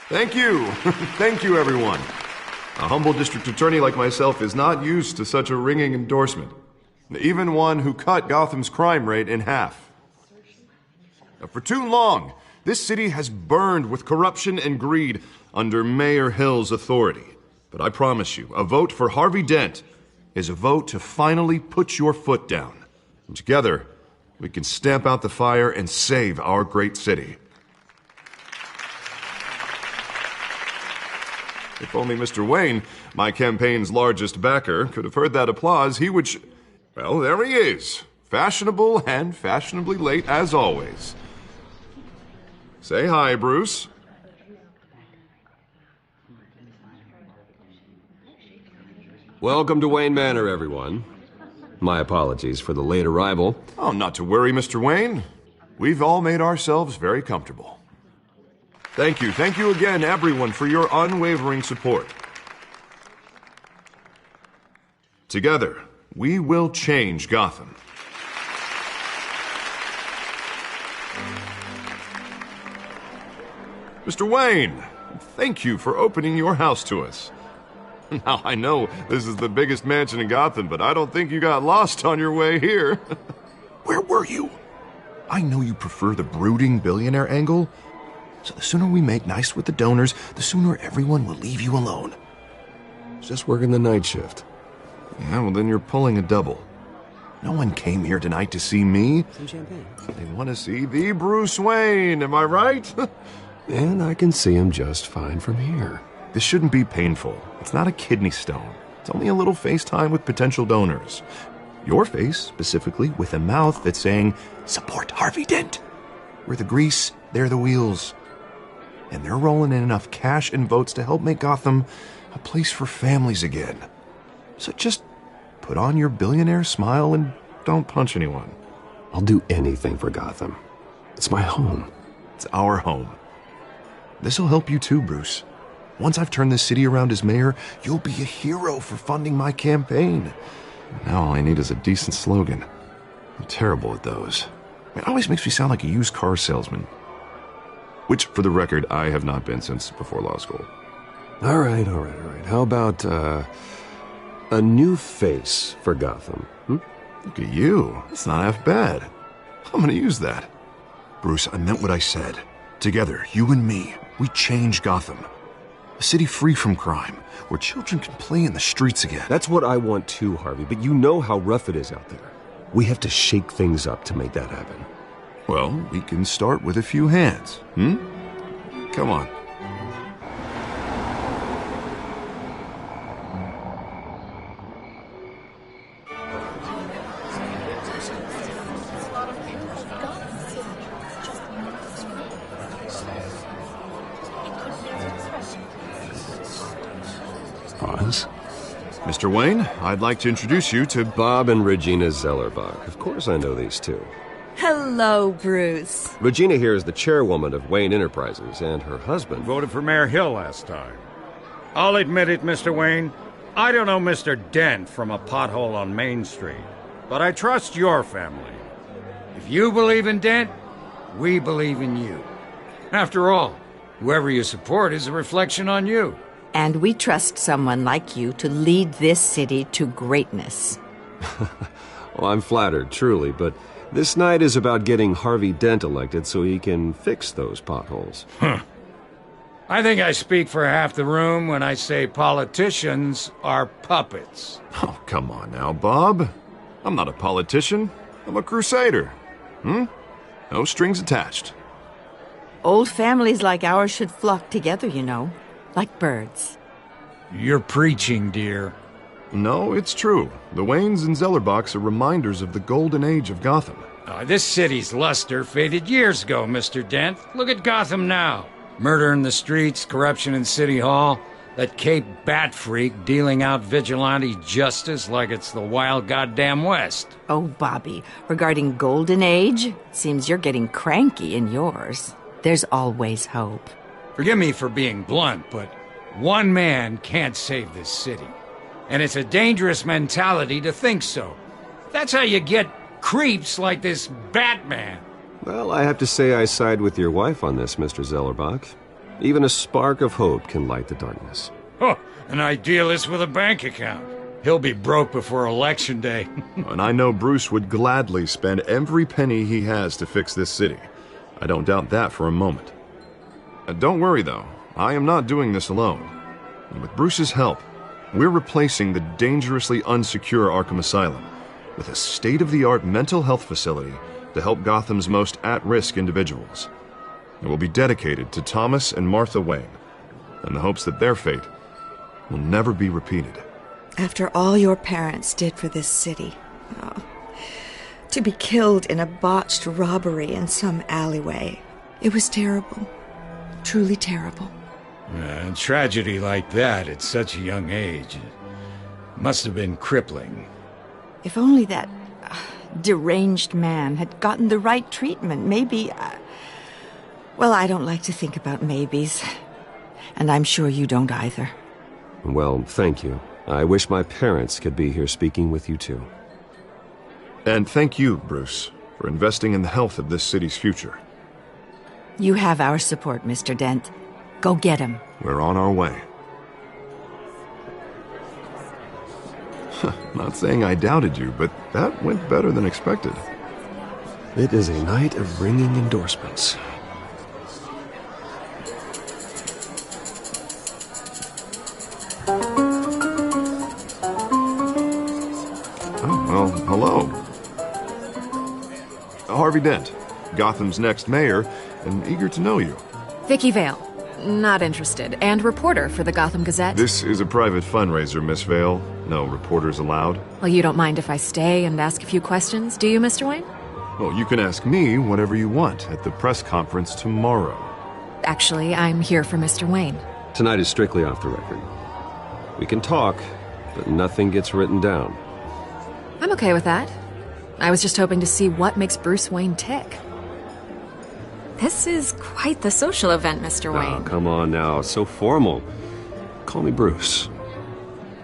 Thank you. Thank you, everyone. A humble district attorney like myself is not used to such a ringing endorsement. Even one who cut Gotham's crime rate in half. For too long, this city has burned with corruption and greed under Mayor Hill's authority. But I promise you, a vote for Harvey Dent is a vote to finally put your foot down. And together, we can stamp out the fire and save our great city. If only Mr. Wayne, my campaign's largest backer, could have heard that applause, he would... Well, there he is. Fashionable and fashionably late as always. Say hi, Bruce. Welcome to Wayne Manor, everyone. My apologies for the late arrival. Oh, not to worry, Mr. Wayne. We've all made ourselves very comfortable. Thank you again, everyone, for your unwavering support. Together, we will change Gotham. Mr. Wayne, thank you for opening your house to us. Now, I know this is the biggest mansion in Gotham, but I don't think you got lost on your way here. Where were you? I know you prefer the brooding billionaire angle, so the sooner we make nice with the donors, the sooner everyone will leave you alone. Just working the night shift. Yeah, well, then you're pulling a double. No one came here tonight to see me. Some champagne. They want to see the Bruce Wayne, am I right? And I can see him just fine from here. This shouldn't be painful. It's not a kidney stone. It's only a little FaceTime with potential donors. Your face, specifically, with a mouth that's saying, support Harvey Dent. We're the grease, they're the wheels. And they're rolling in enough cash and votes to help make Gotham a place for families again. So just put on your billionaire smile and don't punch anyone. I'll do anything for Gotham. It's my home. It's our home. This'll help you too, Bruce. Once I've turned this city around as mayor, you'll be a hero for funding my campaign. Now all I need is a decent slogan. I'm terrible at those. It always makes me sound like a used car salesman. Which, for the record, I have not been since before law school. All right. How about, a new face for Gotham? Look at you. That's not half bad. I'm gonna use that. Bruce, I meant what I said. Together, you and me, we change Gotham. A city free from crime, where children can play in the streets again. That's what I want too, Harvey, but you know how rough it is out there. We have to shake things up to make that happen. Well, we can start with a few hands, Come on. Pause. Mr. Wayne, I'd like to introduce you to Bob and Regina Zellerbach. Of course I know these two. Hello, Bruce. Regina here is the chairwoman of Wayne Enterprises, and her husband... Voted for Mayor Hill last time. I'll admit it, Mr. Wayne. I don't know Mr. Dent from a pothole on Main Street, but I trust your family. If you believe in Dent, we believe in you. After all, whoever you support is a reflection on you. And we trust someone like you to lead this city to greatness. Well, I'm flattered, truly, but this night is about getting Harvey Dent elected so he can fix those potholes. I think I speak for half the room when I say politicians are puppets. Oh, come on now, Bob. I'm not a politician. I'm a crusader. No strings attached. Old families like ours should flock together, you know, like birds. You're preaching, dear. No, it's true. The Waynes and Zellerbachs are reminders of the golden age of Gotham. This city's luster faded years ago, Mr. Dent. Look at Gotham now. Murder in the streets, corruption in City Hall, that Cape Bat freak dealing out vigilante justice like it's the wild goddamn West. Oh, Bobby, regarding Golden Age, seems you're getting cranky in yours. There's always hope. Forgive me for being blunt, but one man can't save this city. And it's a dangerous mentality to think so. That's how you get creeps like this Batman. Well, I have to say I side with your wife on this, Mr. Zellerbach. Even a spark of hope can light the darkness. Oh, an idealist with a bank account. He'll be broke before Election Day. And I know Bruce would gladly spend every penny he has to fix this city. I don't doubt that for a moment. Don't worry, though. I am not doing this alone. And with Bruce's help, we're replacing the dangerously unsecure Arkham Asylum with a state-of-the-art mental health facility to help Gotham's most at-risk individuals. It will be dedicated to Thomas and Martha Wayne, in the hopes that their fate will never be repeated. After all your parents did for this city, to be killed in a botched robbery in some alleyway, it was terrible. Truly terrible. A tragedy like that at such a young age must have been crippling. If only that deranged man had gotten the right treatment, maybe... well, I don't like to think about maybes. And I'm sure you don't either. Well, thank you. I wish my parents could be here speaking with you too. And thank you, Bruce, for investing in the health of this city's future. You have our support, Mr. Dent. Go get him. We're on our way. Not saying I doubted you, but that went better than expected. It is a night of ringing endorsements. Oh, well, hello. Harvey Dent, Gotham's next mayor, and eager to know you. Vicky Vale. Not interested. And reporter for the Gotham Gazette. This is a private fundraiser, Miss Vale. No reporters allowed. Well, you don't mind if I stay and ask a few questions, do you, Mr. Wayne? Well, you can ask me whatever you want at the press conference tomorrow. Actually, I'm here for Mr. Wayne. Tonight is strictly off the record. We can talk, but nothing gets written down. I'm okay with that. I was just hoping to see what makes Bruce Wayne tick. This is quite the social event, Mr. Oh, Wayne. come on now. It's so formal. Call me Bruce.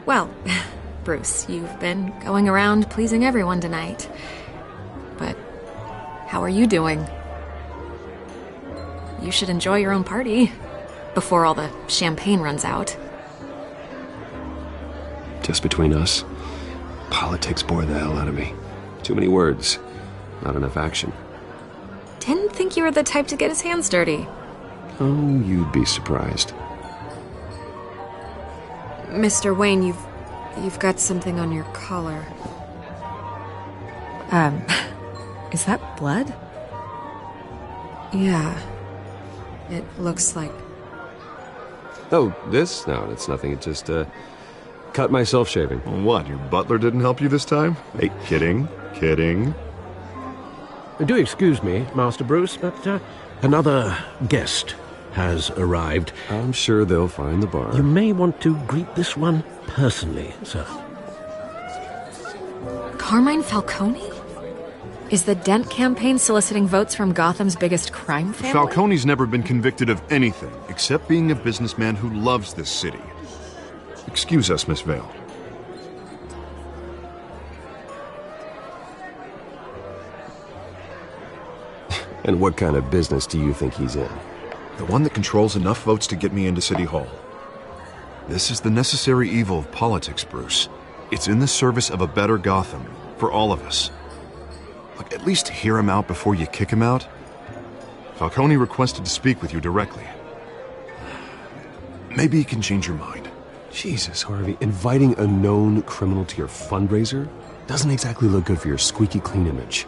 Well, Bruce, you've been going around pleasing everyone tonight. But how are you doing? You should enjoy your own party before all the champagne runs out. Just between us, politics bore the hell out of me. Too many words, not enough action. Didn't think you were the type to get his hands dirty. Oh, you'd be surprised. Mr. Wayne, you've got something on your collar. Is that blood? Yeah. It looks like... Oh, this? No, it's nothing. It just, cut myself shaving. What, your butler didn't help you this time? Hey, kidding. Do excuse me, Master Bruce, but another guest has arrived. I'm sure they'll find the bar. You may want to greet this one personally, sir. Carmine Falcone? Is the Dent campaign soliciting votes from Gotham's biggest crime family? Falcone's never been convicted of anything except being a businessman who loves this city. Excuse us, Miss Vale. And what kind of business do you think he's in? The one that controls enough votes to get me into City Hall. This is the necessary evil of politics, Bruce. It's in the service of a better Gotham, for all of us. Look, at least hear him out before you kick him out. Falcone requested to speak with you directly. Maybe he can change your mind. Jesus, Harvey, inviting a known criminal to your fundraiser doesn't exactly look good for your squeaky clean image.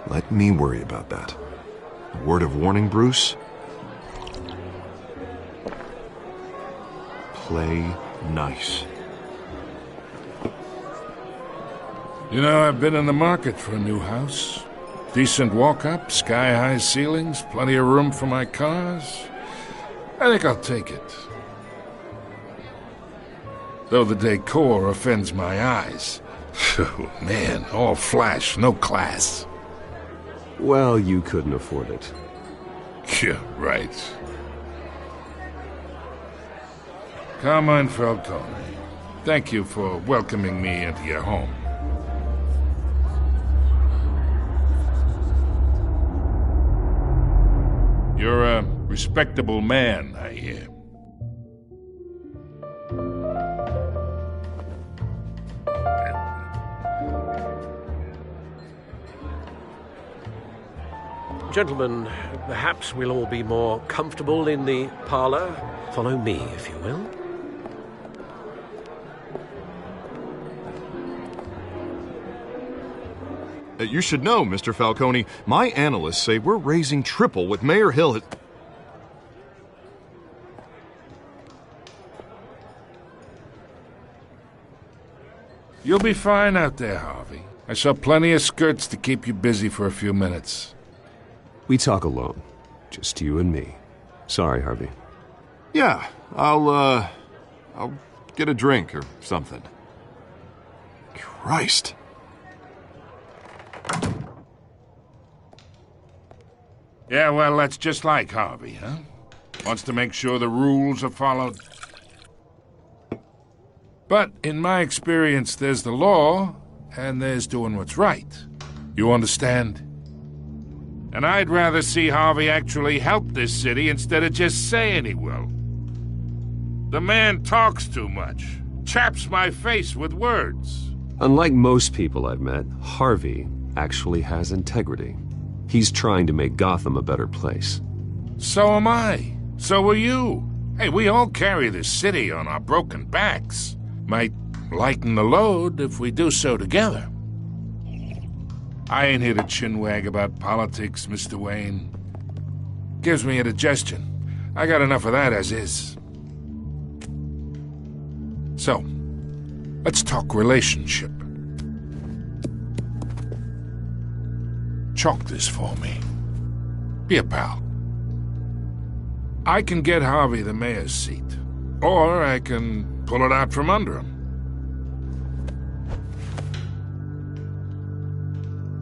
Let me worry about that. A word of warning, Bruce? Play nice. You know, I've been in the market for a new house. Decent walk-up, sky-high ceilings, plenty of room for my cars. I think I'll take it. Though the decor offends my eyes. Oh, man, all flash, no class. Well, you couldn't afford it. Yeah, right. Carmine Falcone, thank you for welcoming me into your home. You're Respectable man, I hear. Gentlemen, perhaps we'll all be more comfortable in the parlor. Follow me, if you will. You should know, Mr. Falcone, my analysts say we're raising triple with Mayor Hill. You'll be fine out there, Harvey. I saw plenty of skirts to keep you busy for a few minutes. We talk alone. Just you and me. Sorry, Harvey. Yeah, I'll get a drink or something. Christ. Yeah, well, that's just like Harvey, huh? Wants to make sure the rules are followed. But in my experience, there's the law, and there's doing what's right. You understand? And I'd rather see Harvey actually help this city instead of just saying he will. The man talks too much, chaps my face with words. Unlike most people I've met, Harvey actually has integrity. He's trying to make Gotham a better place. So am I. So are you. Hey, we all carry this city on our broken backs. Might lighten the load if we do so together. I ain't here to chinwag about politics, Mr. Wayne. Gives me indigestion. I got enough of that as is. So, let's talk relationship. Chalk this for me. Be a pal. I can get Harvey the mayor's seat, or I can pull it out from under him.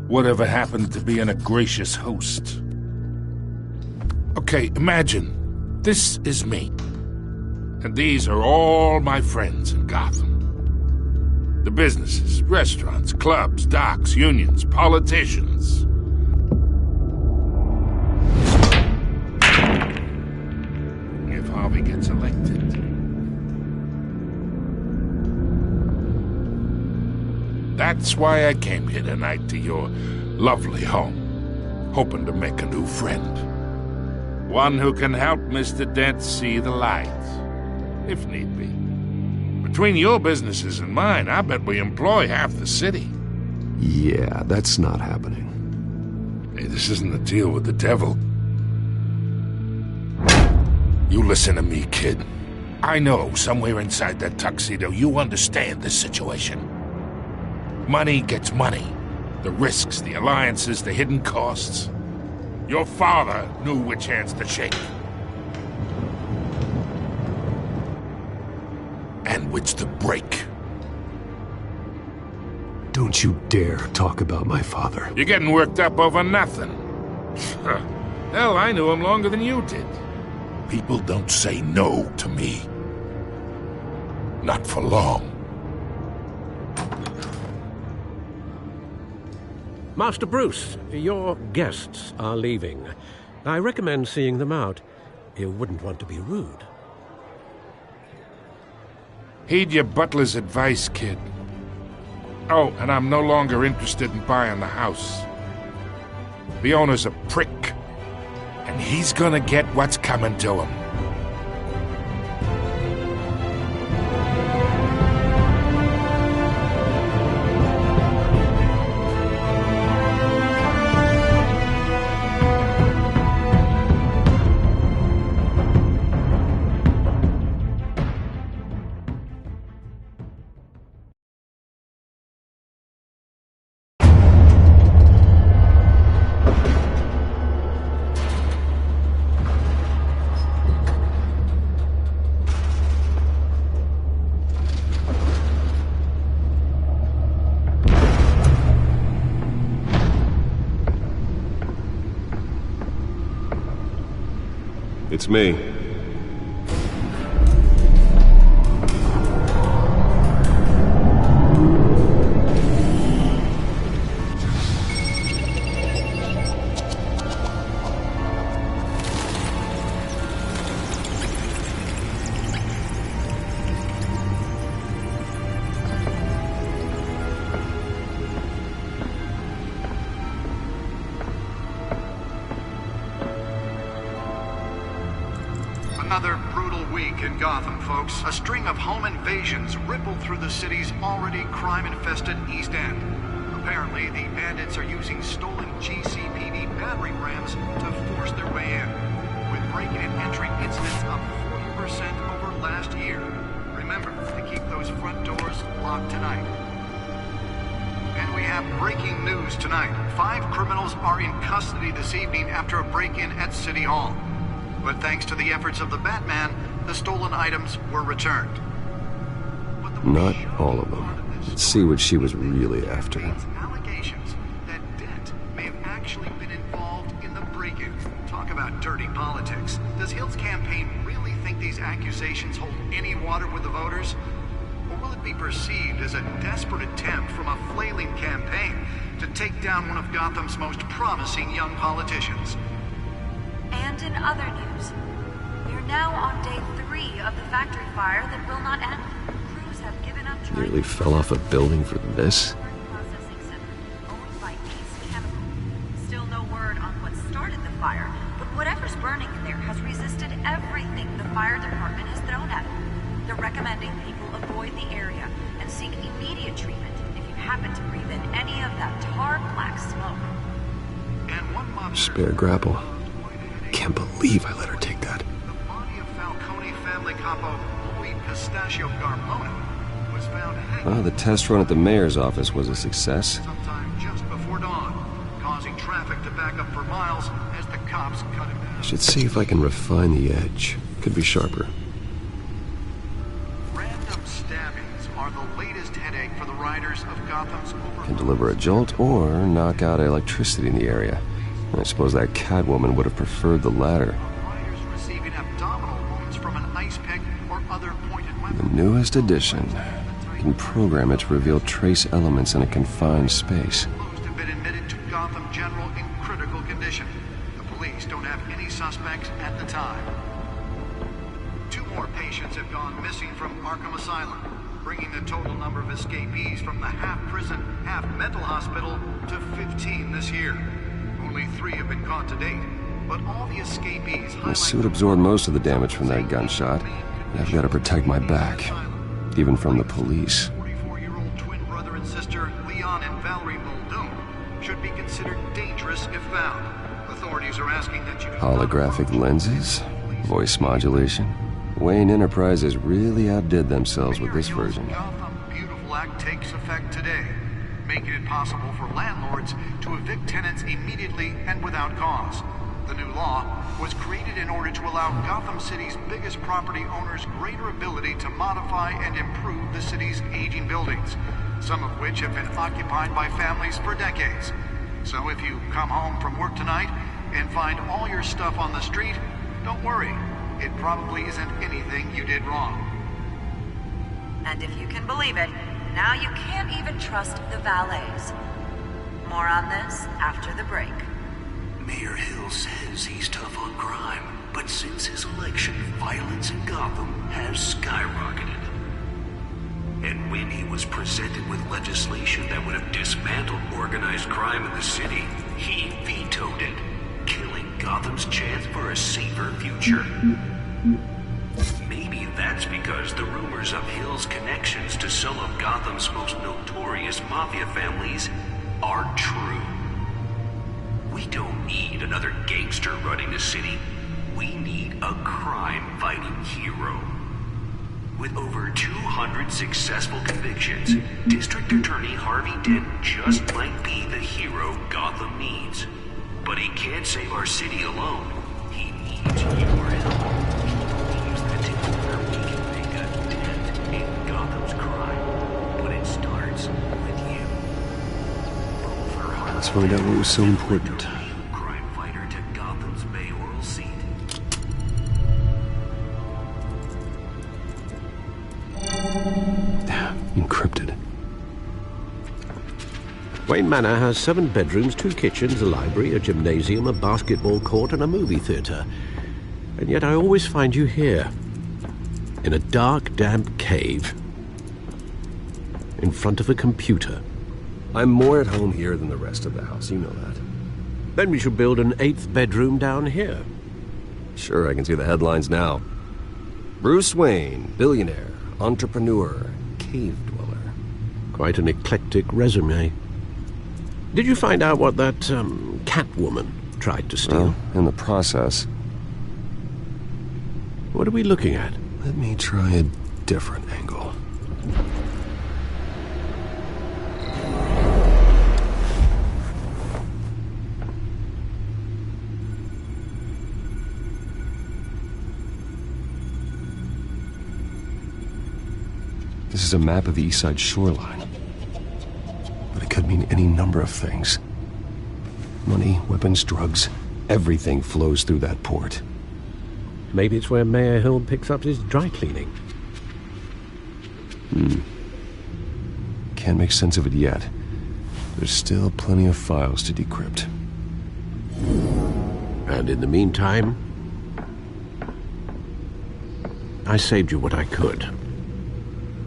Whatever happened to being a gracious host? Okay, imagine this is me, and these are all my friends in Gotham. The businesses, restaurants, clubs, docks, unions, politicians. If Harvey gets elected, that's why I came here tonight to your lovely home, hoping to make a new friend. One who can help Mr. Dent see the light, if need be. Between your businesses and mine, I bet we employ half the city. Yeah, that's not happening. Hey, this isn't a deal with the devil. You listen to me, kid. I know somewhere inside that tuxedo you understand this situation. Money gets money. The risks, the alliances, the hidden costs. Your father knew which hands to shake. And which to break. Don't you dare talk about my father. You're getting worked up over nothing. Hell, I knew him longer than you did. People don't say no to me. Not for long. Master Bruce, your guests are leaving. I recommend seeing them out. You wouldn't want to be rude. Heed your butler's advice, kid. Oh, and I'm no longer interested in buying the house. The owner's a prick, and he's gonna get what's coming to him. It's me. week in Gotham, folks. A string of home invasions rippled through the city's already crime-infested East End. Apparently, the bandits are using stolen GCPD battering rams to force their way in, with break-in and entry incidents up 40% over last year. Remember to keep those front doors locked tonight. And we have breaking news tonight. 5 criminals are in custody this evening after a break-in at City Hall. But thanks to the efforts of the Batman, the stolen items were returned. Not all of them. Let's see what she was really after. Allegations that Dent may have actually been involved in the break-in. Talk about dirty politics. Does Hill's campaign really think these accusations hold any water with the voters? Or will it be perceived as a desperate attempt from a flailing campaign to take down one of Gotham's most promising young politicians? And in other news, we're now on day 3 of the factory fire that will not end. Crews have given up trying Nearly fell off a building for this? processing center owned by Ace Chemical. Still no word on what started the fire, but whatever's burning in there has resisted everything the fire department has thrown at it. They're recommending people avoid the area and seek immediate treatment if you happen to breathe in any of that tar black smoke. And one month Spare grapple. Can't believe I let her take that. the body of Falcone family capo Louis Pistachio Garmona was found hanging Well, the test run at the mayor's office was a success. sometime just before dawn, causing traffic to back up for miles as the cops cut him down. I should see if I can refine the edge. Could be sharper. Random stabbings are the latest headache for the riders of Gotham's Can deliver a jolt or knock out electricity in the area. I suppose that Catwoman would have preferred the latter. riders receiving abdominal wounds from an ice pick or other pointed The weapon. newest addition. You can program it to reveal trace elements in a confined space. Most have been admitted to Gotham General in critical condition. The police don't have any suspects at the time. 2 more patients have gone missing from Arkham Asylum, bringing the total number of escapees from the half-prison, half-mental hospital to 15 this year. Only 3 have been caught to date, but all the escapees My highlight suit absorbed most of the damage from that gunshot. And I've got to protect my back, even from the police. 44-year-old twin brother and sister Leon and Valerie Muldoon should be considered dangerous if found. Authorities are asking that you do not Holographic lenses? Voice modulation? Wayne Enterprises really outdid themselves with this version. Gotham Beautiful Act takes effect today, making it possible for landlords to evict tenants immediately and without cause. The new law was created in order to allow Gotham City's biggest property owners greater ability to modify and improve the city's aging buildings, some of which have been occupied by families for decades. So if you come home from work tonight and find all your stuff on the street, don't worry. It probably isn't anything you did wrong. And if you can believe it, now you can't even trust the valets. More on this after the break. Mayor Hill says he's tough on crime, but since his election, violence in Gotham has skyrocketed. And when he was presented with legislation that would have dismantled organized crime in the city, he vetoed it, killing Gotham's chance for a safer future. Maybe that's because the rumors of Hill's connections to some of Gotham's most notorious mafia families aren't true. We don't need another gangster running the city. We need a crime-fighting hero. With over 200 successful convictions, District Attorney Harvey Dent just might be the hero Gotham needs. But he can't save our city alone. He needs your help. He believes that together we can make a dent in Gotham's crime. But it starts with you. Both are hard. Let's find out what was so important. Crime fighter to Gotham's mayoral seat. Encrypted. Wayne Manor has 7 bedrooms, 2 kitchens, a library, a gymnasium, a basketball court, and a movie theater. And yet I always find you here, in a dark, damp cave, in front of a computer. I'm more at home here than the rest of the house, you know that. Then we should build an 8th bedroom down here. Sure, I can see the headlines now. Bruce Wayne, billionaire, entrepreneur, cave dweller. Quite an eclectic resume. Did you find out what that, Catwoman tried to steal? Well, in the process. What are we looking at? Let me try a different angle. This is a map of the East Side shoreline. But it could mean any number of things. Money, weapons, drugs, everything flows through that port. Maybe it's where Mayor Hill picks up his dry cleaning. Can't make sense of it yet. There's still plenty of files to decrypt. And in the meantime, I saved you what I could.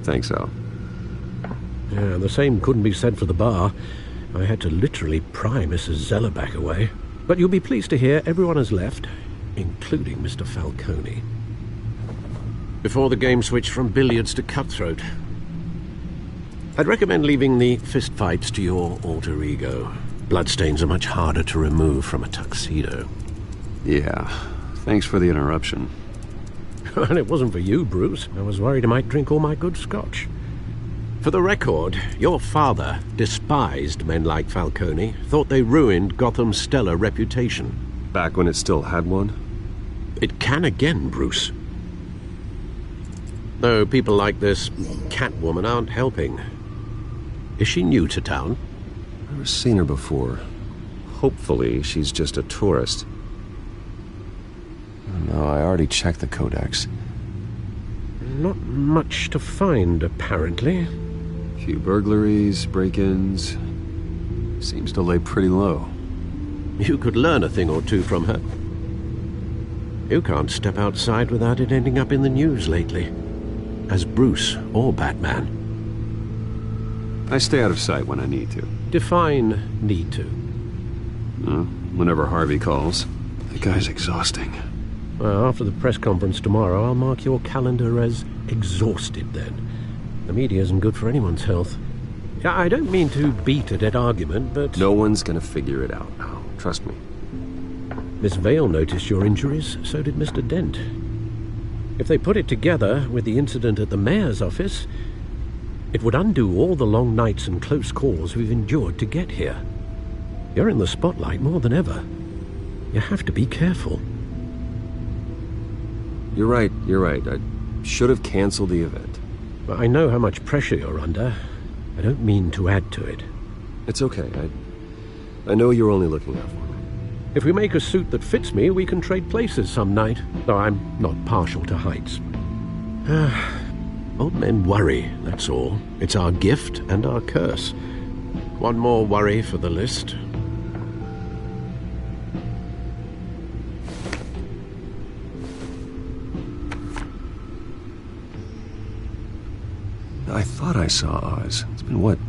Thanks, Al. Yeah, the same couldn't be said for the bar. I had to literally pry Mrs. Zeller back away. But you'll be pleased to hear everyone has left, including Mr. Falcone. Before the game switched from billiards to cutthroat. I'd recommend leaving the fistfights to your alter ego. Bloodstains are much harder to remove from a tuxedo. Yeah, thanks for the interruption. And it wasn't for you, Bruce. I was worried I might drink all my good scotch. For the record, your father despised men like Falcone, thought they ruined Gotham's stellar reputation. Back when it still had one? It can again, Bruce. Though people like this Catwoman aren't helping. Is she new to town? I've never seen her before. Hopefully, she's just a tourist. No, I already checked the codex. Not much to find, apparently. Few burglaries, break-ins. Seems to lay pretty low. You could learn a thing or two from her. You can't step outside without it ending up in the news lately. As Bruce or Batman. I stay out of sight when I need to. Define need to. Whenever Harvey calls. The guy's exhausting. Well, after the press conference tomorrow, I'll mark your calendar as exhausted then. The media isn't good for anyone's health. I don't mean to beat a dead argument, but... No one's gonna figure it out now. Trust me. Miss Vale noticed your injuries, so did Mr. Dent. If they put it together with the incident at the mayor's office, it would undo all the long nights and close calls we've endured to get here. You're in the spotlight more than ever. You have to be careful. You're right. I should have canceled the event. I know how much pressure you're under. I don't mean to add to it. It's okay. I know you're only looking out for me. If we make a suit that fits me, we can trade places some night, though I'm not partial to heights. Old men worry, that's all. It's our gift and our curse. One more worry for the list. I thought I saw Oz. It's been, what,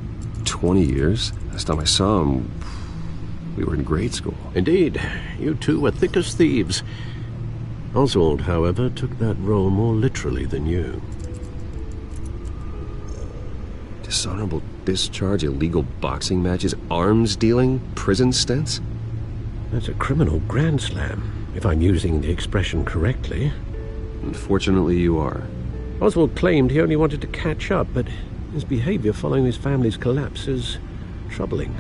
20 years? Last time I saw him, we were in grade school. Indeed. You two were thick as thieves. Oswald, however, took that role more literally than you. Dishonorable discharge, illegal boxing matches, arms dealing, prison stints? That's a criminal grand slam, if I'm using the expression correctly. Unfortunately, you are. Oswald claimed he only wanted to catch up, but his behavior following his family's collapse is troubling.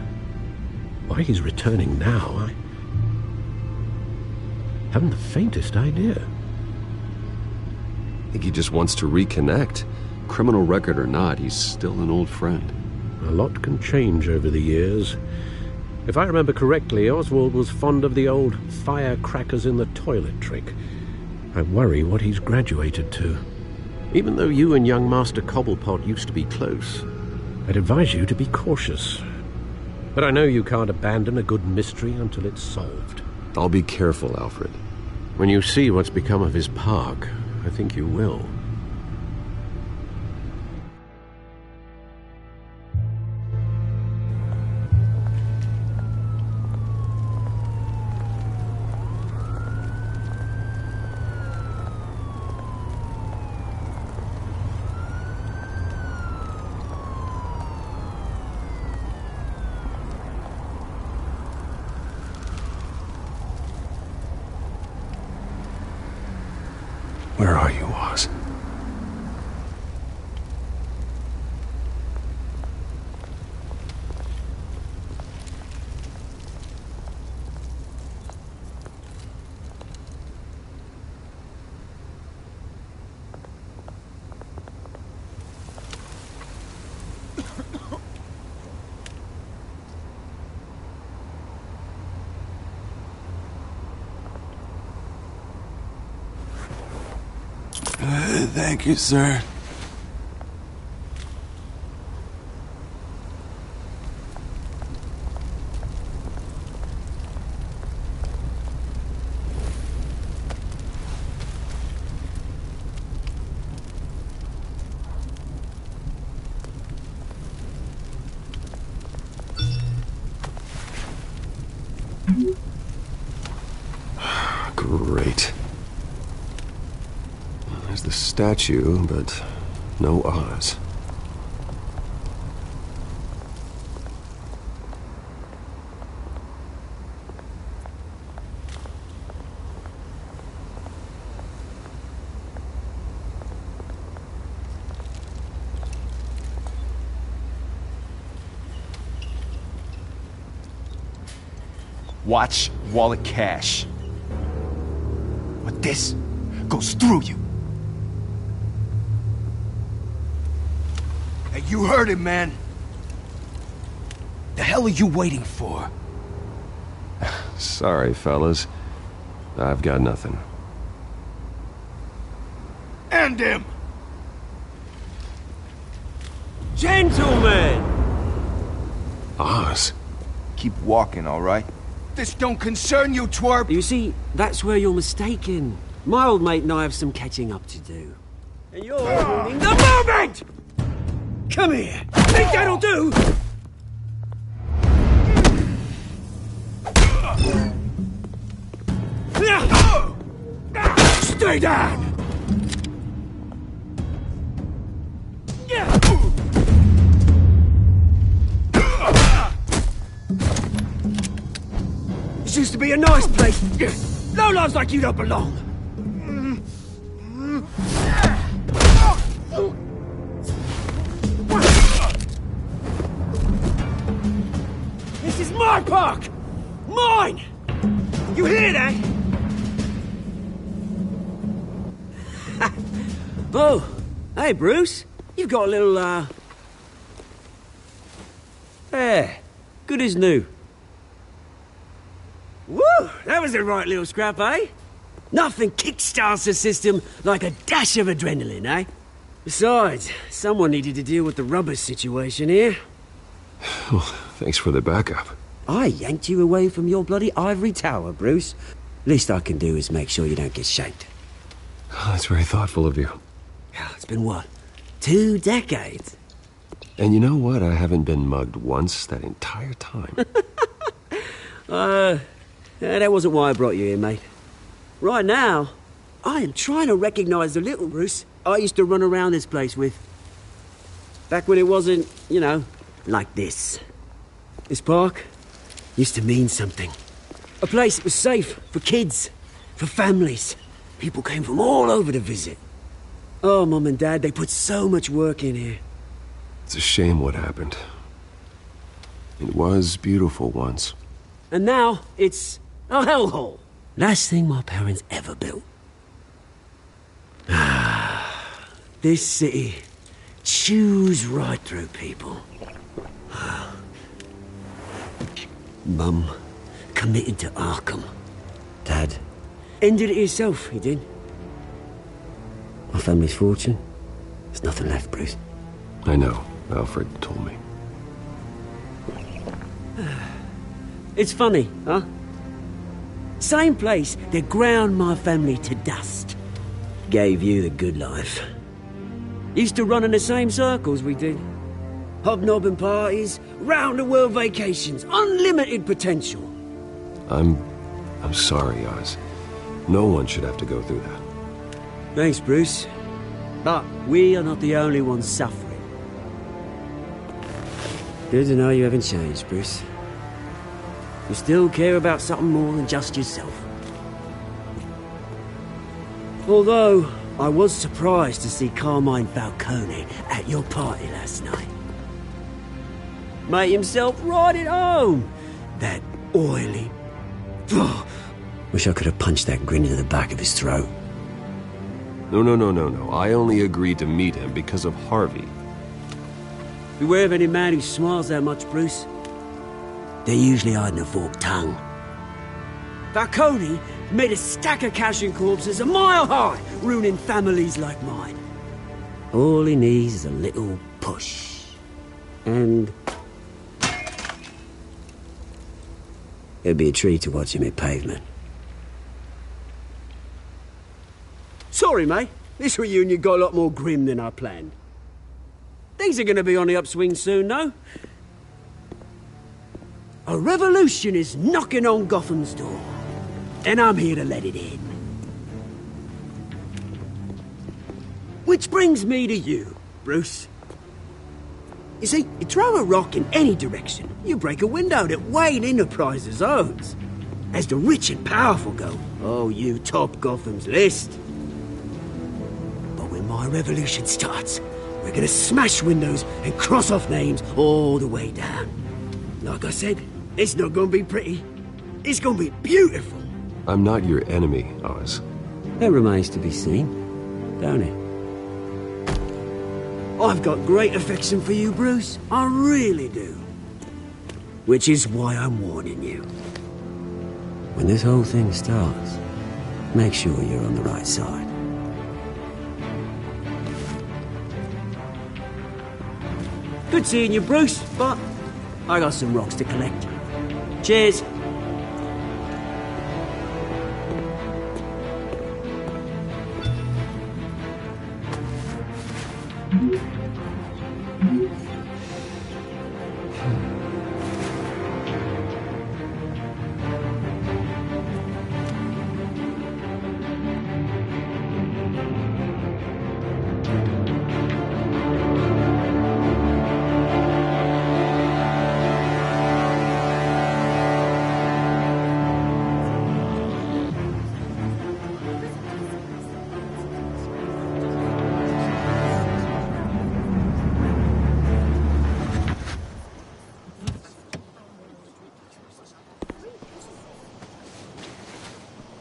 Why he's returning now, I haven't the faintest idea. I think he just wants to reconnect. Criminal record or not, he's still an old friend. A lot can change over the years. If I remember correctly, Oswald was fond of the old firecrackers in the toilet trick. I worry what he's graduated to. Even though you and young Master Cobblepot used to be close, I'd advise you to be cautious. But I know you can't abandon a good mystery until it's solved. I'll be careful, Alfred. When you see what's become of his park, I think you will. Thank you, sir. Great. There's the statue, but no Oz. Watch wallet cash. But this goes through you. Hey, you heard him, man. The hell are you waiting for? Sorry, fellas. I've got nothing. End him! Gentlemen! Oz? Keep walking, all right? This don't concern you, twerp! You see, that's where you're mistaken. My old mate and I have some catching up to do. And you're ruining the moment! Come here! Think that'll do? Stay down! This used to be a nice place. Lowlifes like you don't belong. This is my park! Mine! You hear that? Oh, hey, Bruce. You've got a little, Yeah, good as new. Woo! That was a right little scrap, eh? Nothing kickstarts the system like a dash of adrenaline, eh? Besides, someone needed to deal with the rubber situation here. Well, thanks for the backup. I yanked you away from your bloody ivory tower, Bruce. Least I can do is make sure you don't get shanked. Oh, that's very thoughtful of you. It's been what? 2 decades? And you know what? I haven't been mugged once that entire time. That wasn't why I brought you here, mate. Right now, I am trying to recognize the little Bruce I used to run around this place with. Back when it wasn't, you know, like this. This park used to mean something. A place that was safe for kids, for families. People came from all over to visit. Oh, Mum and Dad, they put so much work in here. It's a shame what happened. It was beautiful once. And now, it's a hellhole. Last thing my parents ever built. This city chews right through people. Mum committed to Arkham. Dad ended it himself, he did. My family's fortune, there's nothing left, Bruce. I know. Alfred told me. It's funny, huh? Same place that ground my family to dust. Gave you the good life. Used to run in the same circles we did. Hobnobbing parties, round-the-world vacations, unlimited potential. I'm sorry, Oz. No one should have to go through that. Thanks, Bruce. But we are not the only ones suffering. Good to know you haven't changed, Bruce. You still care about something more than just yourself. Although, I was surprised to see Carmine Falcone at your party last night. Made himself right at home. That oily... Wish I could have punched that grin into the back of his throat. No. I only agreed to meet him because of Harvey. Beware of any man who smiles that much, Bruce. They're usually hiding a forked tongue. Falcone Made a stack of cash and corpses a mile high, ruining families like mine. All he needs is a little push. And... it'd be a treat to watch him hit pavement. Sorry, mate. This reunion got a lot more grim than I planned. Things are gonna be on the upswing soon, though. A revolution is knocking on Gotham's door. And I'm here to let it in. Which brings me to you, Bruce. You see, you throw a rock in any direction, you break a window that Wayne Enterprises owns. As the rich and powerful go, oh, you top Gotham's list. But when my revolution starts, we're gonna smash windows and cross off names all the way down. Like I said, it's not gonna be pretty. It's gonna be beautiful. I'm not your enemy, Oz. That remains to be seen, don't it? I've got great affection for you, Bruce. I really do. Which is why I'm warning you. When this whole thing starts, make sure you're on the right side. Good seeing you, Bruce, but I got some rocks to collect. Cheers.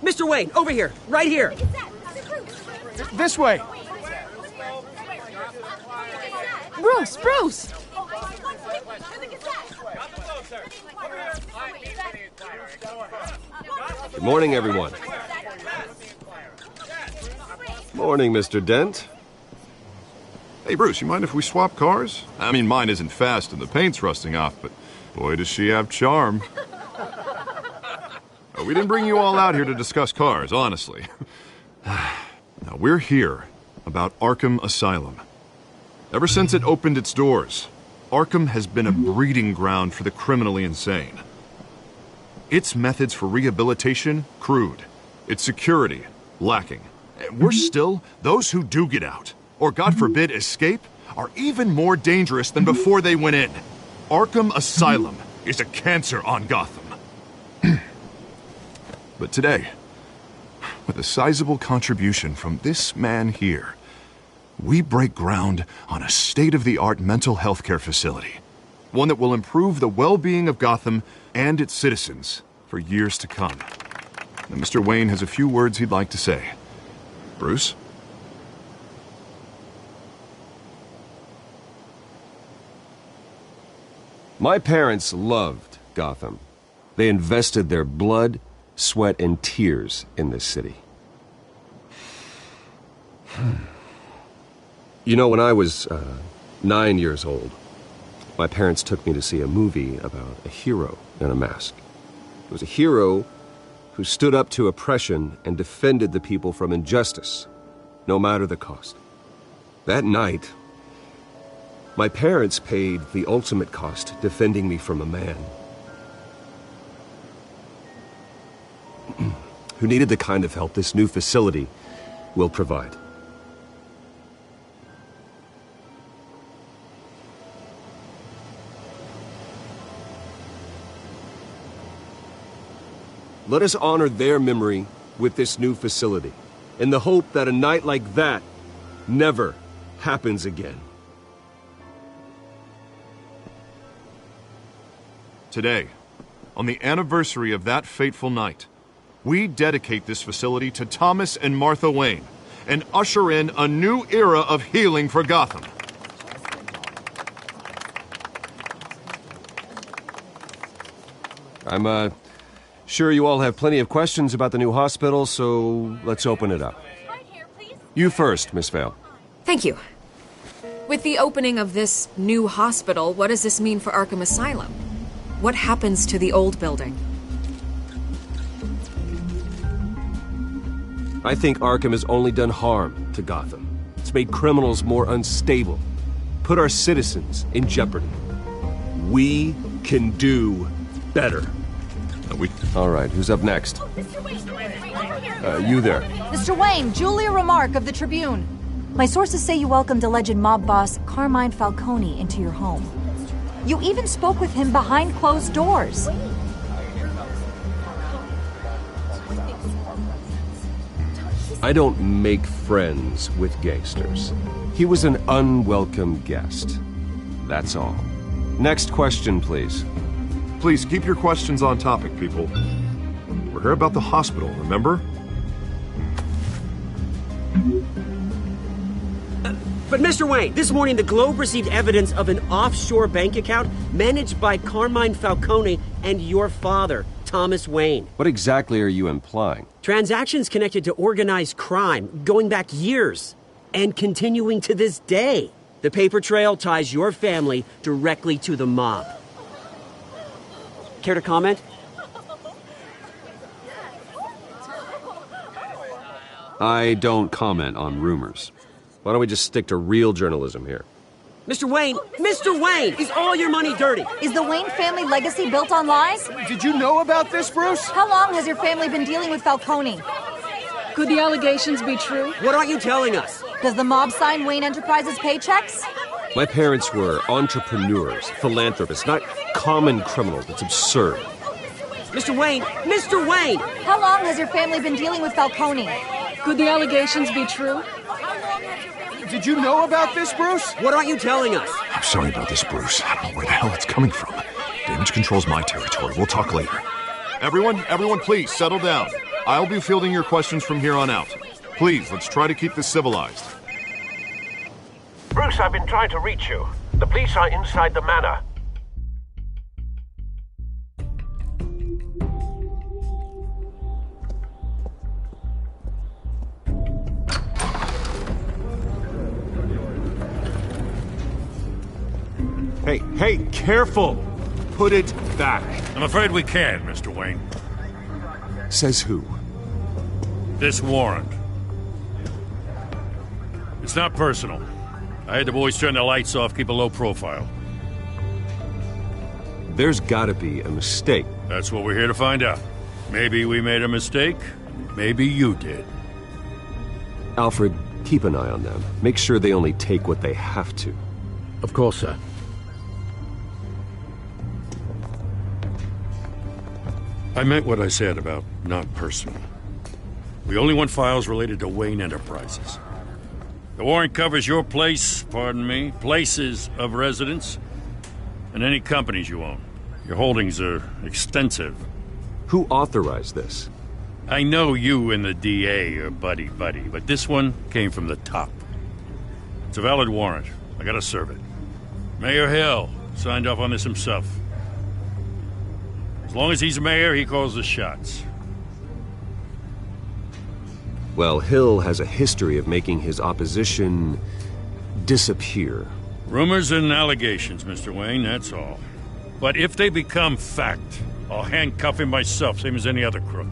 Mr. Wayne, over here, right here. This way. Bruce! Good morning, everyone. Morning, Mr. Dent. Hey, Bruce, you mind if we swap cars? I mean, mine isn't fast and the paint's rusting off, but boy, does she have charm. We didn't bring you all out here to discuss cars, honestly. Now, we're here about Arkham Asylum. Ever since it opened its doors, Arkham has been a breeding ground for the criminally insane. Its methods for rehabilitation, crude. Its security, lacking. And worse still, those who do get out, or God forbid escape, are even more dangerous than before they went in. Arkham Asylum is a cancer on Gotham. But today, with a sizable contribution from this man here, we break ground on a state-of-the-art mental health care facility. One that will improve the well-being of Gotham and its citizens for years to come. Now, Mr. Wayne has a few words he'd like to say. Bruce? My parents loved Gotham. They invested their blood, sweat, and tears in this city. You know, when I was 9 years old, my parents took me to see a movie about a hero in a mask. It was a hero who stood up to oppression and defended the people from injustice, no matter the cost. That night, my parents paid the ultimate cost defending me from a man who needed the kind of help this new facility will provide. Let us honor their memory with this new facility, in the hope that a night like that never happens again. Today, on the anniversary of that fateful night, we dedicate this facility to Thomas and Martha Wayne and usher in a new era of healing for Gotham. I'm Sure, you all have plenty of questions about the new hospital, so let's open it up. You first, Miss Vale. Thank you. With the opening of this new hospital, what does this mean for Arkham Asylum? What happens to the old building? I think Arkham has only done harm to Gotham. It's made criminals more unstable, put our citizens in jeopardy. We can do better. All right, who's up next? You there. Mr. Wayne, Julia Remark of the Tribune. My sources say you welcomed alleged mob boss Carmine Falcone into your home. You even spoke with him behind closed doors. I don't make friends with gangsters. He was an unwelcome guest. That's all. Next question, please. Please keep your questions on topic, people. We're here about the hospital, remember? But Mr. Wayne, this morning the Globe received evidence of an offshore bank account managed by Carmine Falcone and your father, Thomas Wayne. What exactly are you implying? Transactions connected to organized crime going back years and continuing to this day. The paper trail ties your family directly to the mob. Care to comment? I don't comment on rumors. Why don't we just stick to real journalism here? Mr. Wayne, is all your money dirty? Is the Wayne family legacy built on lies? Did you know about this, Bruce? How long has your family been dealing with Falcone? Could the allegations be true? What aren't you telling us? Does the mob sign Wayne Enterprises paychecks? My parents were entrepreneurs, philanthropists, not common criminals. It's absurd. Mr. Wayne! How long has your family been dealing with Falcone? Could the allegations be true? Did you know about this, Bruce? What aren't you telling us? I'm sorry about this, Bruce. I don't know where the hell it's coming from. Damage control's my territory. We'll talk later. Everyone, please settle down. I'll be fielding your questions from here on out. Please, let's try to keep this civilized. Bruce, I've been trying to reach you. The police are inside the manor. Hey, careful! Put it back. I'm afraid we can't, Mr. Wayne. Says who? This warrant. It's not personal. I had the boys turn the lights off, keep a low profile. There's gotta be a mistake. That's what we're here to find out. Maybe we made a mistake. Maybe you did. Alfred, keep an eye on them. Make sure they only take what they have to. Of course, sir. I meant what I said about not personal. We only want files related to Wayne Enterprises. The warrant covers your places of residence, and any companies you own. Your holdings are extensive. Who authorized this? I know you and the DA are buddy-buddy, but this one came from the top. It's a valid warrant. I gotta serve it. Mayor Hill signed off on this himself. As long as he's mayor, he calls the shots. Well, Hill has a history of making his opposition disappear. Rumors and allegations, Mr. Wayne, that's all. But if they become fact, I'll handcuff him myself, same as any other crook.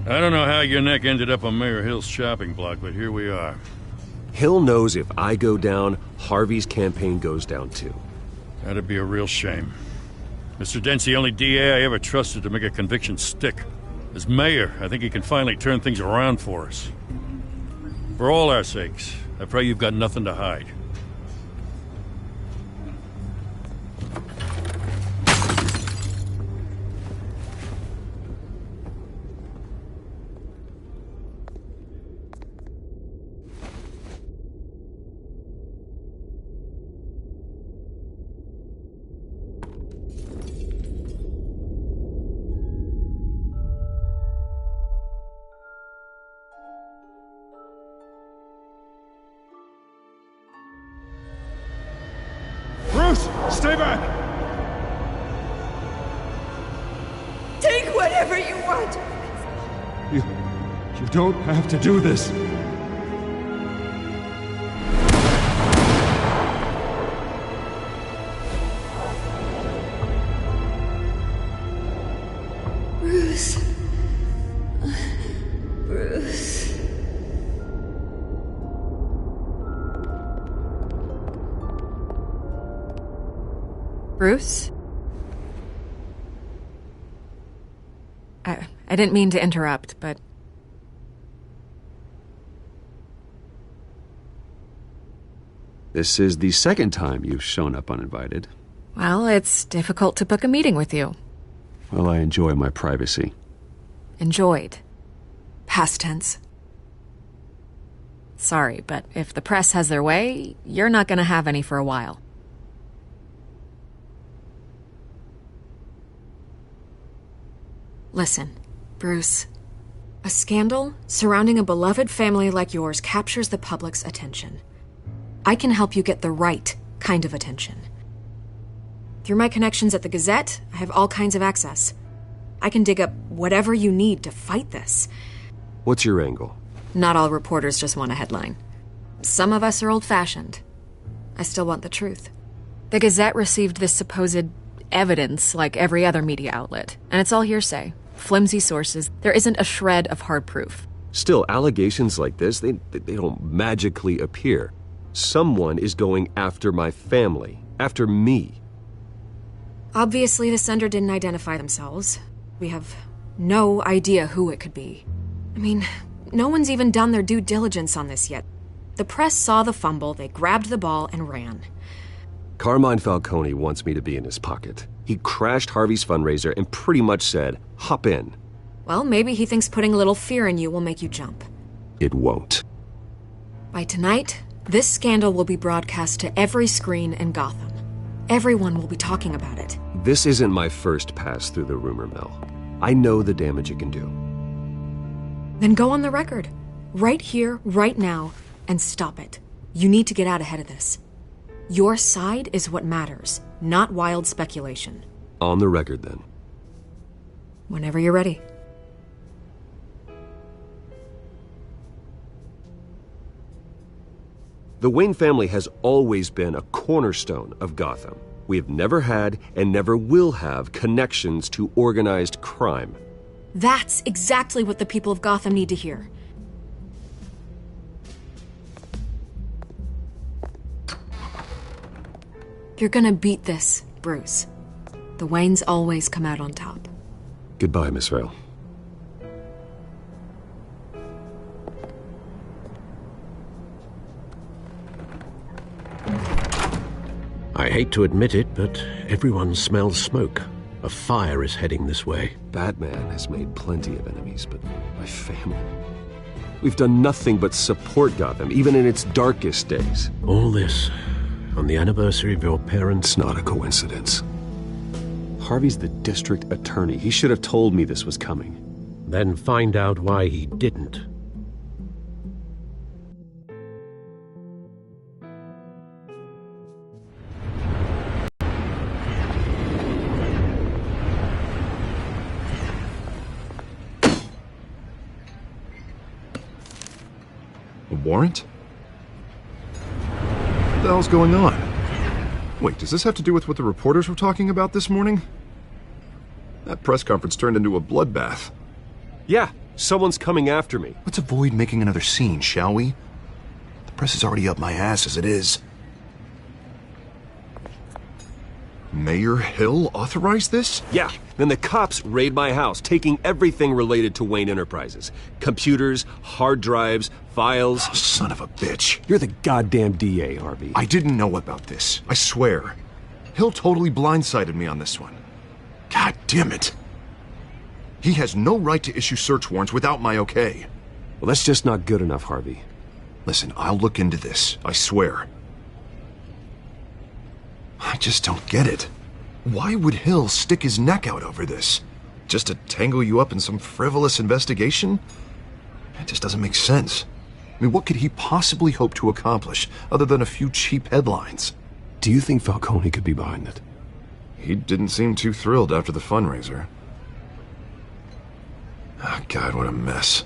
I don't know how your neck ended up on Mayor Hill's shopping block, but here we are. Hill knows if I go down, Harvey's campaign goes down too. That'd be a real shame. Mr. Dent's the only DA I ever trusted to make a conviction stick. As mayor, I think he can finally turn things around for us. For all our sakes, I pray you've got nothing to hide. Bruce, stay back! Take whatever you want. You don't have to do this. Bruce. Bruce. Bruce? I didn't mean to interrupt, but... This is the second time you've shown up uninvited. Well, it's difficult to book a meeting with you. Well, I enjoy my privacy. Enjoyed. Past tense. Sorry, but if the press has their way, you're not gonna have any for a while. Listen, Bruce. A scandal surrounding a beloved family like yours captures the public's attention. I can help you get the right kind of attention. Through my connections at the Gazette, I have all kinds of access. I can dig up whatever you need to fight this. What's your angle? Not all reporters just want a headline. Some of us are old-fashioned. I still want the truth. The Gazette received this supposed evidence like every other media outlet, and it's all hearsay. Flimsy sources. There isn't a shred of hard proof. Still, allegations like this, they don't magically appear. Someone is going after my family, after me. Obviously, the sender didn't identify themselves. We have no idea who it could be. I mean, no one's even done their due diligence on this yet. The press saw the fumble, they grabbed the ball and ran. Carmine Falcone wants me to be in his pocket. He crashed Harvey's fundraiser and pretty much said, hop in. Well, maybe he thinks putting a little fear in you will make you jump. It won't. By tonight, this scandal will be broadcast to every screen in Gotham. Everyone will be talking about it. This isn't my first pass through the rumor mill. I know the damage it can do. Then go on the record. Right here, right now, and stop it. You need to get out ahead of this. Your side is what matters, not wild speculation. On the record, then. Whenever you're ready. The Wayne family has always been a cornerstone of Gotham. We have never had and never will have connections to organized crime. That's exactly what the people of Gotham need to hear. You're gonna beat this, Bruce. The Waynes always come out on top. Goodbye, Miss Vale. I hate to admit it, but everyone smells smoke. A fire is heading this way. Batman has made plenty of enemies, but my family... We've done nothing but support Gotham, even in its darkest days. All this on the anniversary of your parents'... It's not a coincidence. Harvey's the district attorney. He should have told me this was coming. Then find out why he didn't. A warrant? What the hell's going on? Wait, does this have to do with what the reporters were talking about this morning? That press conference turned into a bloodbath. Yeah, someone's coming after me. Let's avoid making another scene, shall we? The press is already up my ass as it is. Mayor Hill authorized this? Yeah, then the cops raid my house, taking everything related to Wayne Enterprises. Computers, hard drives, files. Oh, son of a bitch. You're the goddamn DA, Harvey. I didn't know about this. I swear. Hill totally blindsided me on this one. God damn it. He has no right to issue search warrants without my okay. Well, that's just not good enough, Harvey. Listen, I'll look into this. I swear. I just don't get it. Why would Hill stick his neck out over this? Just to tangle you up in some frivolous investigation? It just doesn't make sense. I mean, what could he possibly hope to accomplish other than a few cheap headlines? Do you think Falcone could be behind it? He didn't seem too thrilled after the fundraiser. Oh, God, what a mess.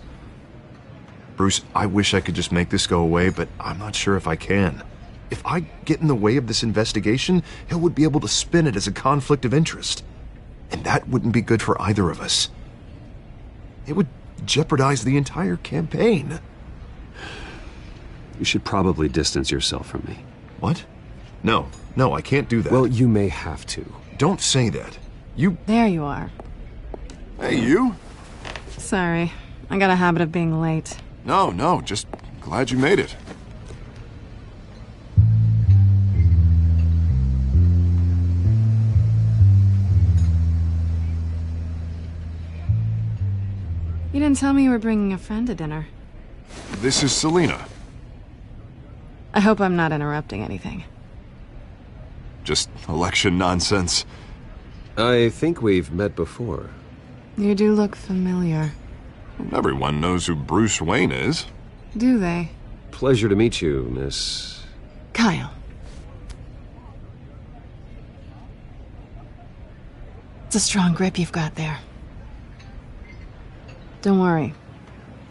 Bruce, I wish I could just make this go away, but I'm not sure if I can. If I get in the way of this investigation, Hill would be able to spin it as a conflict of interest. And that wouldn't be good for either of us. It would jeopardize the entire campaign. You should probably distance yourself from me. What? No, I can't do that. Well, you may have to. Don't say that. You... There you are. Hey, you? Sorry. I got a habit of being late. No, just glad you made it. You didn't tell me you were bringing a friend to dinner. This is Selina. I hope I'm not interrupting anything. Just election nonsense. I think we've met before. You do look familiar. Everyone knows who Bruce Wayne is. Do they? Pleasure to meet you, Miss... Kyle. It's a strong grip you've got there. Don't worry.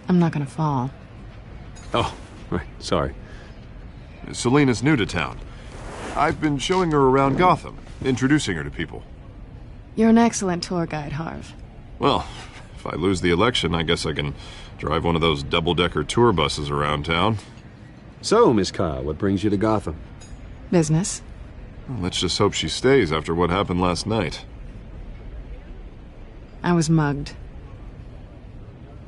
I'm not gonna fall. Oh, right. Sorry. Selina's new to town. I've been showing her around Gotham, introducing her to people. You're an excellent tour guide, Harv. Well, if I lose the election, I guess I can drive one of those double-decker tour buses around town. So, Miss Kyle, what brings you to Gotham? Business. Well, let's just hope she stays after what happened last night. I was mugged.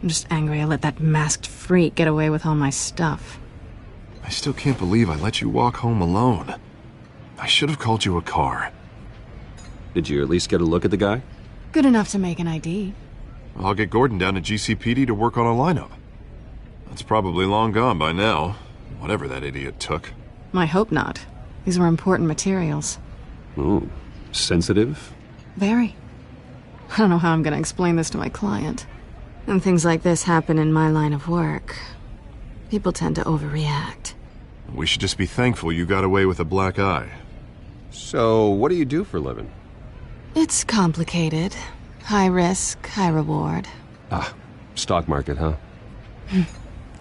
I'm just angry I let that masked freak get away with all my stuff. I still can't believe I let you walk home alone. I should have called you a car. Did you at least get a look at the guy? Good enough to make an ID. I'll get Gordon down to GCPD to work on a lineup. That's probably long gone by now, whatever that idiot took. I hope not. These were important materials. Ooh, sensitive? Very. I don't know how I'm gonna explain this to my client. When things like this happen in my line of work, people tend to overreact. We should just be thankful you got away with a black eye. So, what do you do for a living? It's complicated. High risk, high reward. Ah, stock market, huh?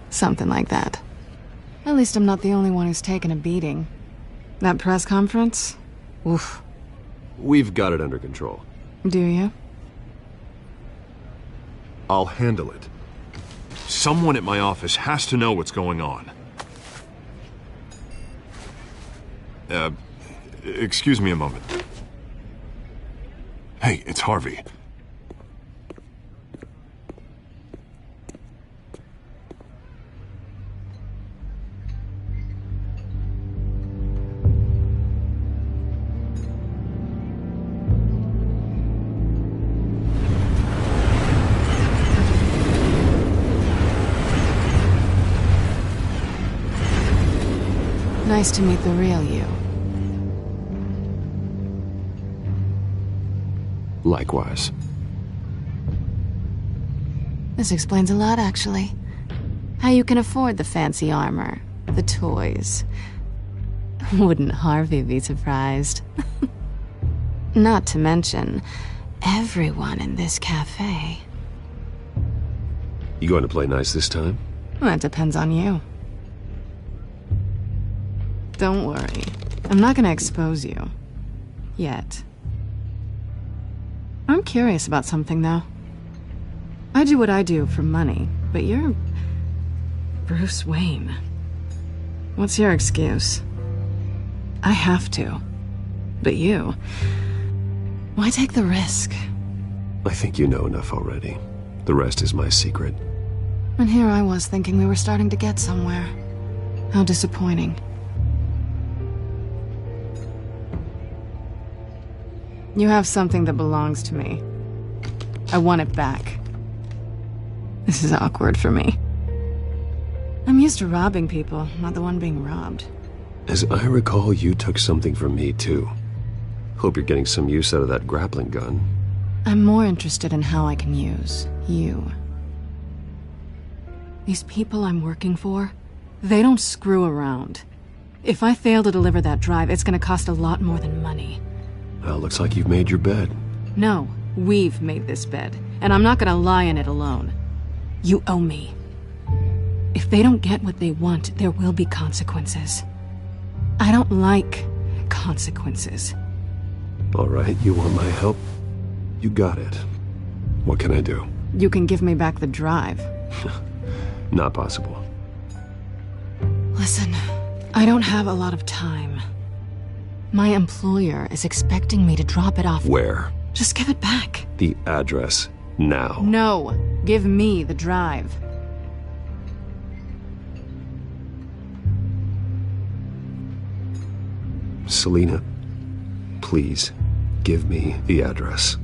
Something like that. At least I'm not the only one who's taken a beating. That press conference? Oof. We've got it under control. Do you? I'll handle it. Someone at my office has to know what's going on. Excuse me a moment. Hey, it's Harvey. Nice to meet the real you. Likewise. This explains a lot, actually. How you can afford the fancy armor, the toys. Wouldn't Harvey be surprised? Not to mention, everyone in this cafe. You going to play nice this time? Well, that depends on you. Don't worry. I'm not gonna expose you. Yet. I'm curious about something, though. I do what I do for money, but you're... Bruce Wayne. What's your excuse? I have to. But you... Why take the risk? I think you know enough already. The rest is my secret. And here I was thinking we were starting to get somewhere. How disappointing. You have something that belongs to me. I want it back. This is awkward for me. I'm used to robbing people, not the one being robbed. As I recall, you took something from me, too. Hope you're getting some use out of that grappling gun. I'm more interested in how I can use you. These people I'm working for, they don't screw around. If I fail to deliver that drive, it's gonna cost a lot more than money. Well, looks like you've made your bed. No, We've made this bed, and I'm not gonna lie in it alone. You owe me. If they don't get what they want, there will be consequences. I don't like consequences. All right, you want my help? You got it. What can I do? You can give me back the drive. Not possible. Listen, I don't have a lot of time. My employer is expecting me to drop it off. Where? Just give it back. The address, now. No, give me the drive. Selina, please, give me the address.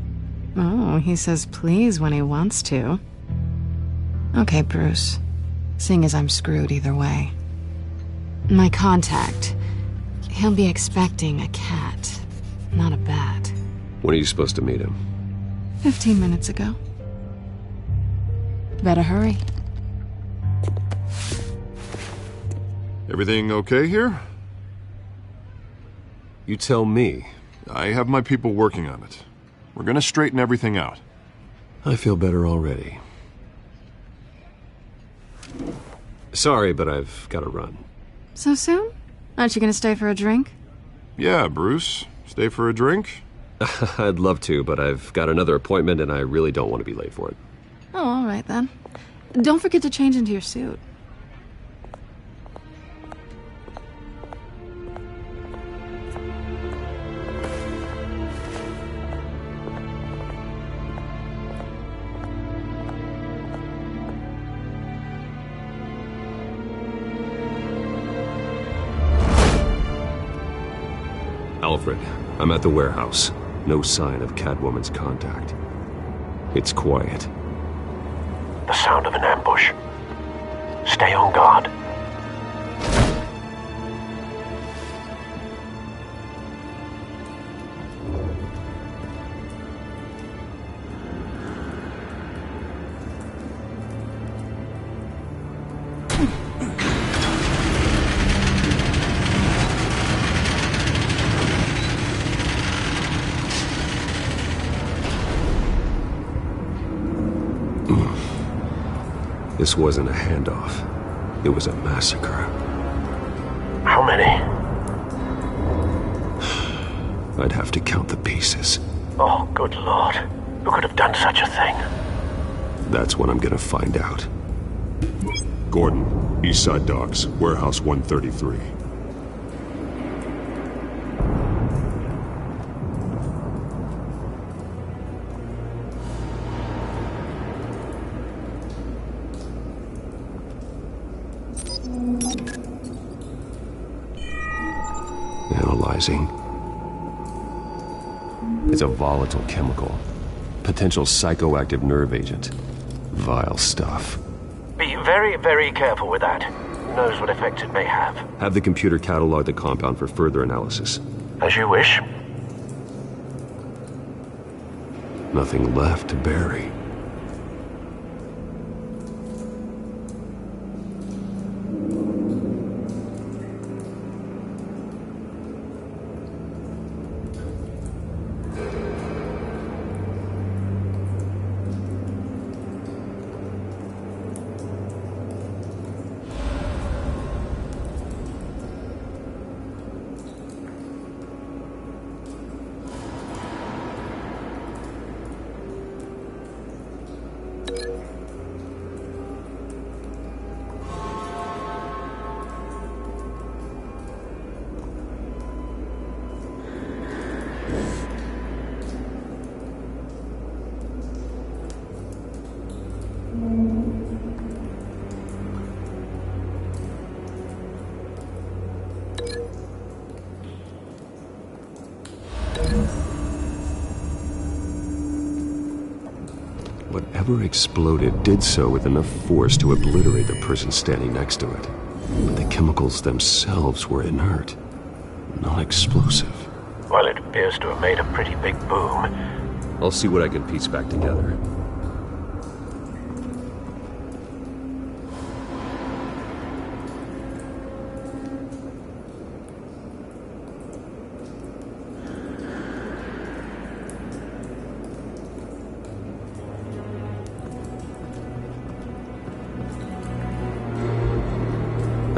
Oh, he says please when he wants to. Okay, Bruce. Seeing as I'm screwed either way. My contact. He'll be expecting a cat, not a bat. When are you supposed to meet him? 15 minutes ago. Better hurry. Everything okay here? You tell me. I have my people working on it. We're gonna straighten everything out. I feel better already. Sorry, but I've got to run. So soon? Aren't you gonna stay for a drink? Yeah, Bruce. Stay for a drink? I'd love to, but I've got another appointment and I really don't want to be late for it. Oh, all right then. Don't forget to change into your suit. Alfred, I'm at the warehouse. No sign of Catwoman's contact. It's quiet. The sound of an ambush. Stay on guard. This wasn't a handoff. It was a massacre. How many? I'd have to count the pieces. Oh, good lord. Who could have done such a thing? That's what I'm gonna find out. Gordon, Eastside Docks, Warehouse 133. Analyzing. It's a volatile chemical. Potential psychoactive nerve agent. Vile stuff. Be very, very careful with that. Who knows what effect it may have. Have the computer catalog the compound for further analysis. As you wish. Nothing left to bury. Whatever exploded did so with enough force to obliterate the person standing next to it. But the chemicals themselves were inert, not explosive. Well, it appears to have made a pretty big boom. I'll see what I can piece back together.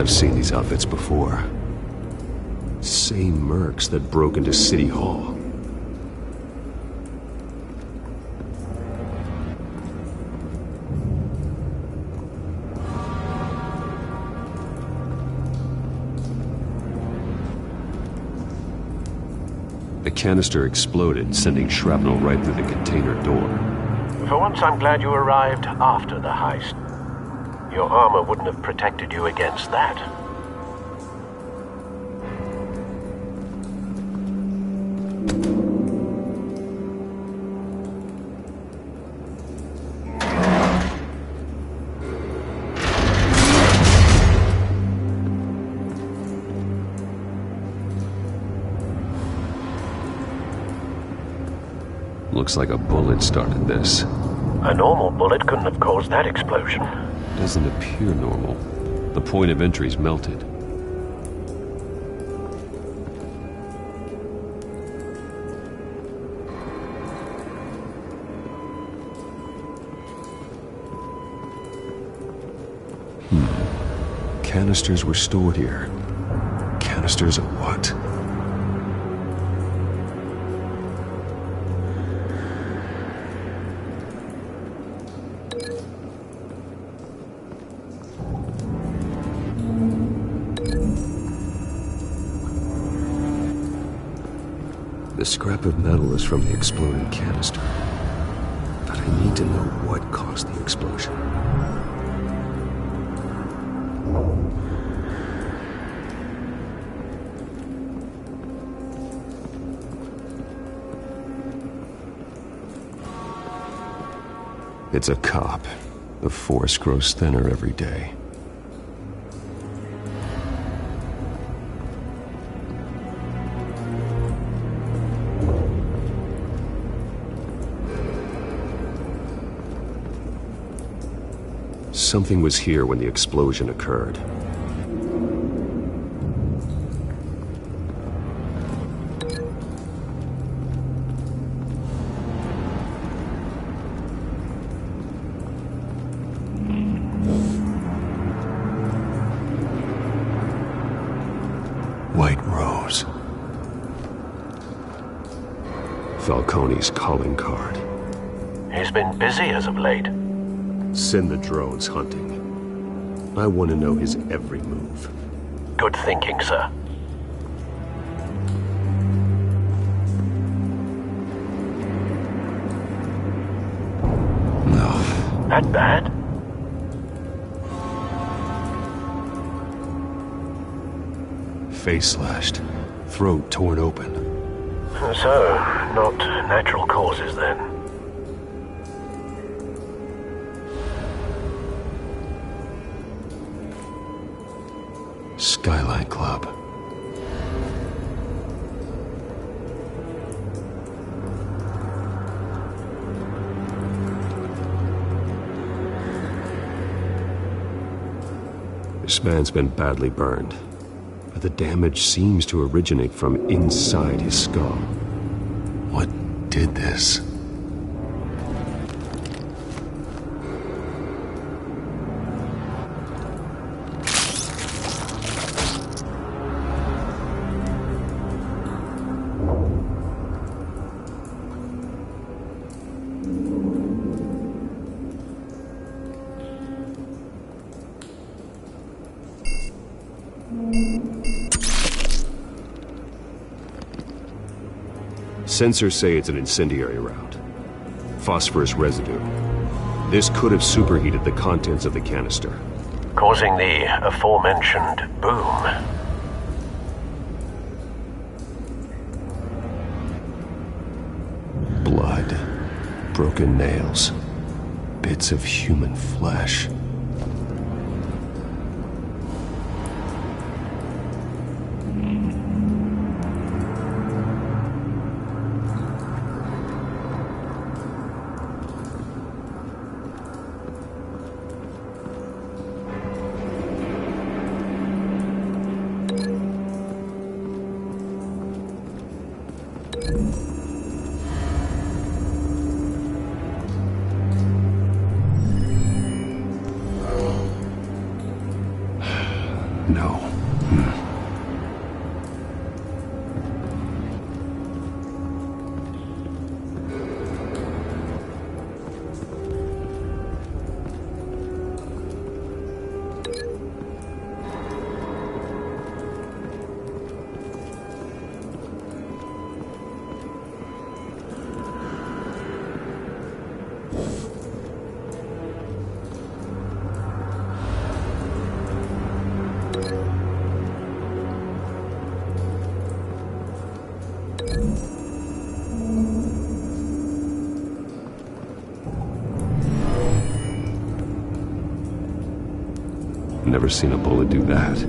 I've seen these outfits before. Same mercs that broke into City Hall. The canister exploded, sending shrapnel right through the container door. For once, I'm glad you arrived after the heist. Your armor wouldn't have protected you against that. Looks like a bullet started this. A normal bullet couldn't have caused that explosion. Doesn't appear normal. The point of entry's melted. Canisters were stored here. Canisters of what? The scrap of metal is from the exploded canister. But I need to know what caused the explosion. It's a cop. The force grows thinner every day. Something was here when the explosion occurred. White Rose. Falcone's calling card. He's been busy as of late. Send the drones hunting. I want to know his every move. Good thinking, sir. No. That bad? Face slashed. Throat torn open. So, not natural causes then. Skyline Club. This man's been badly burned, but the damage seems to originate from inside his skull. What did this? Sensors say it's an incendiary round. Phosphorus residue. This could have superheated the contents of the canister, causing the aforementioned boom. Blood, broken nails, bits of human flesh. never seen a bullet do that.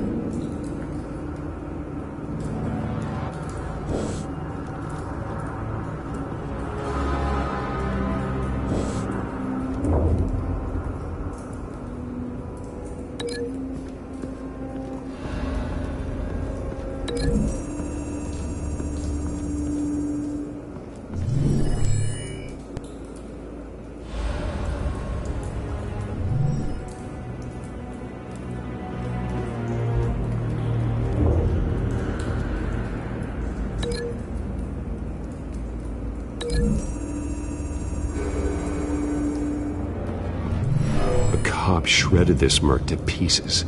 Shredded this merc to pieces,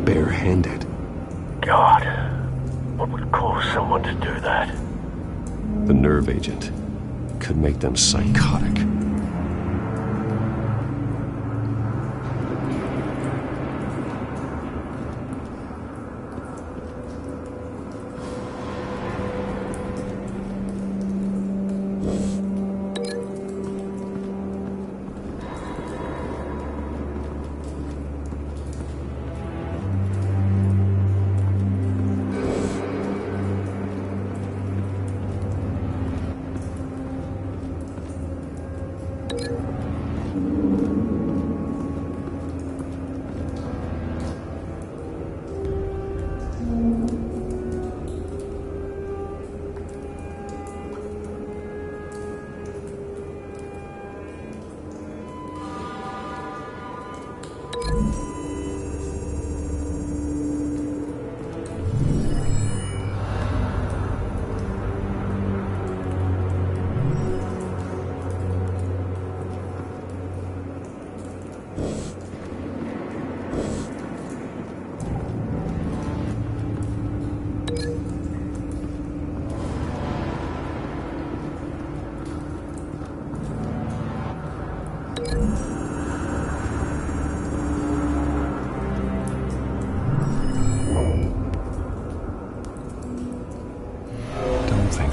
barehanded. God, what would cause someone to do that? The nerve agent could make them psychotic.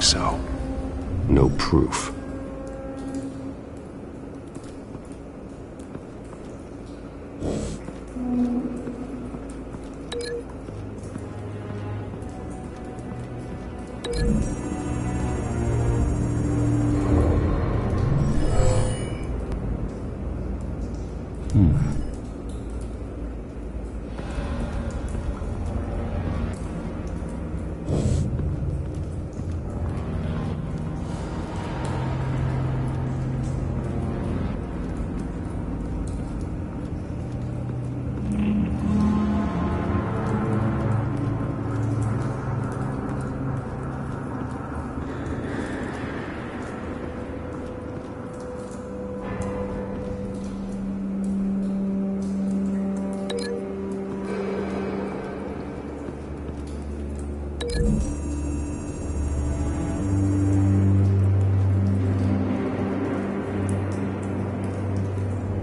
So, no proof.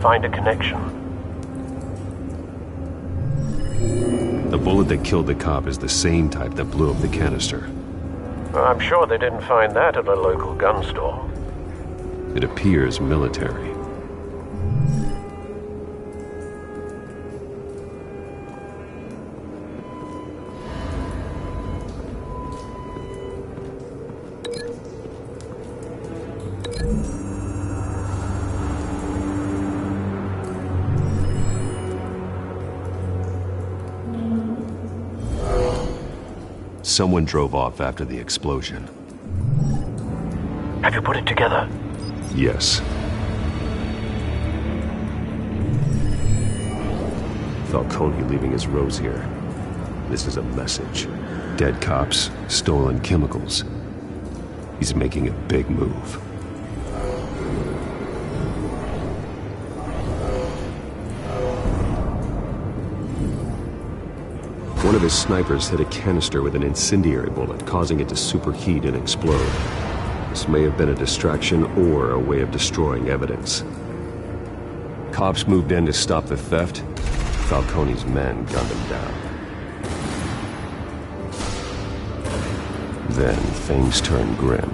Find a connection. The bullet that killed the cop is the same type that blew up the canister. I'm sure they didn't find that at a local gun store. It appears military. Someone drove off after the explosion. Have you put it together? Yes. Falcone leaving his rose here. This is a message. Dead cops, stolen chemicals. He's making a big move. One of his snipers hit a canister with an incendiary bullet, causing it to superheat and explode. This may have been a distraction or a way of destroying evidence. Cops moved in to stop the theft. Falcone's men gunned him down. Then things turned grim.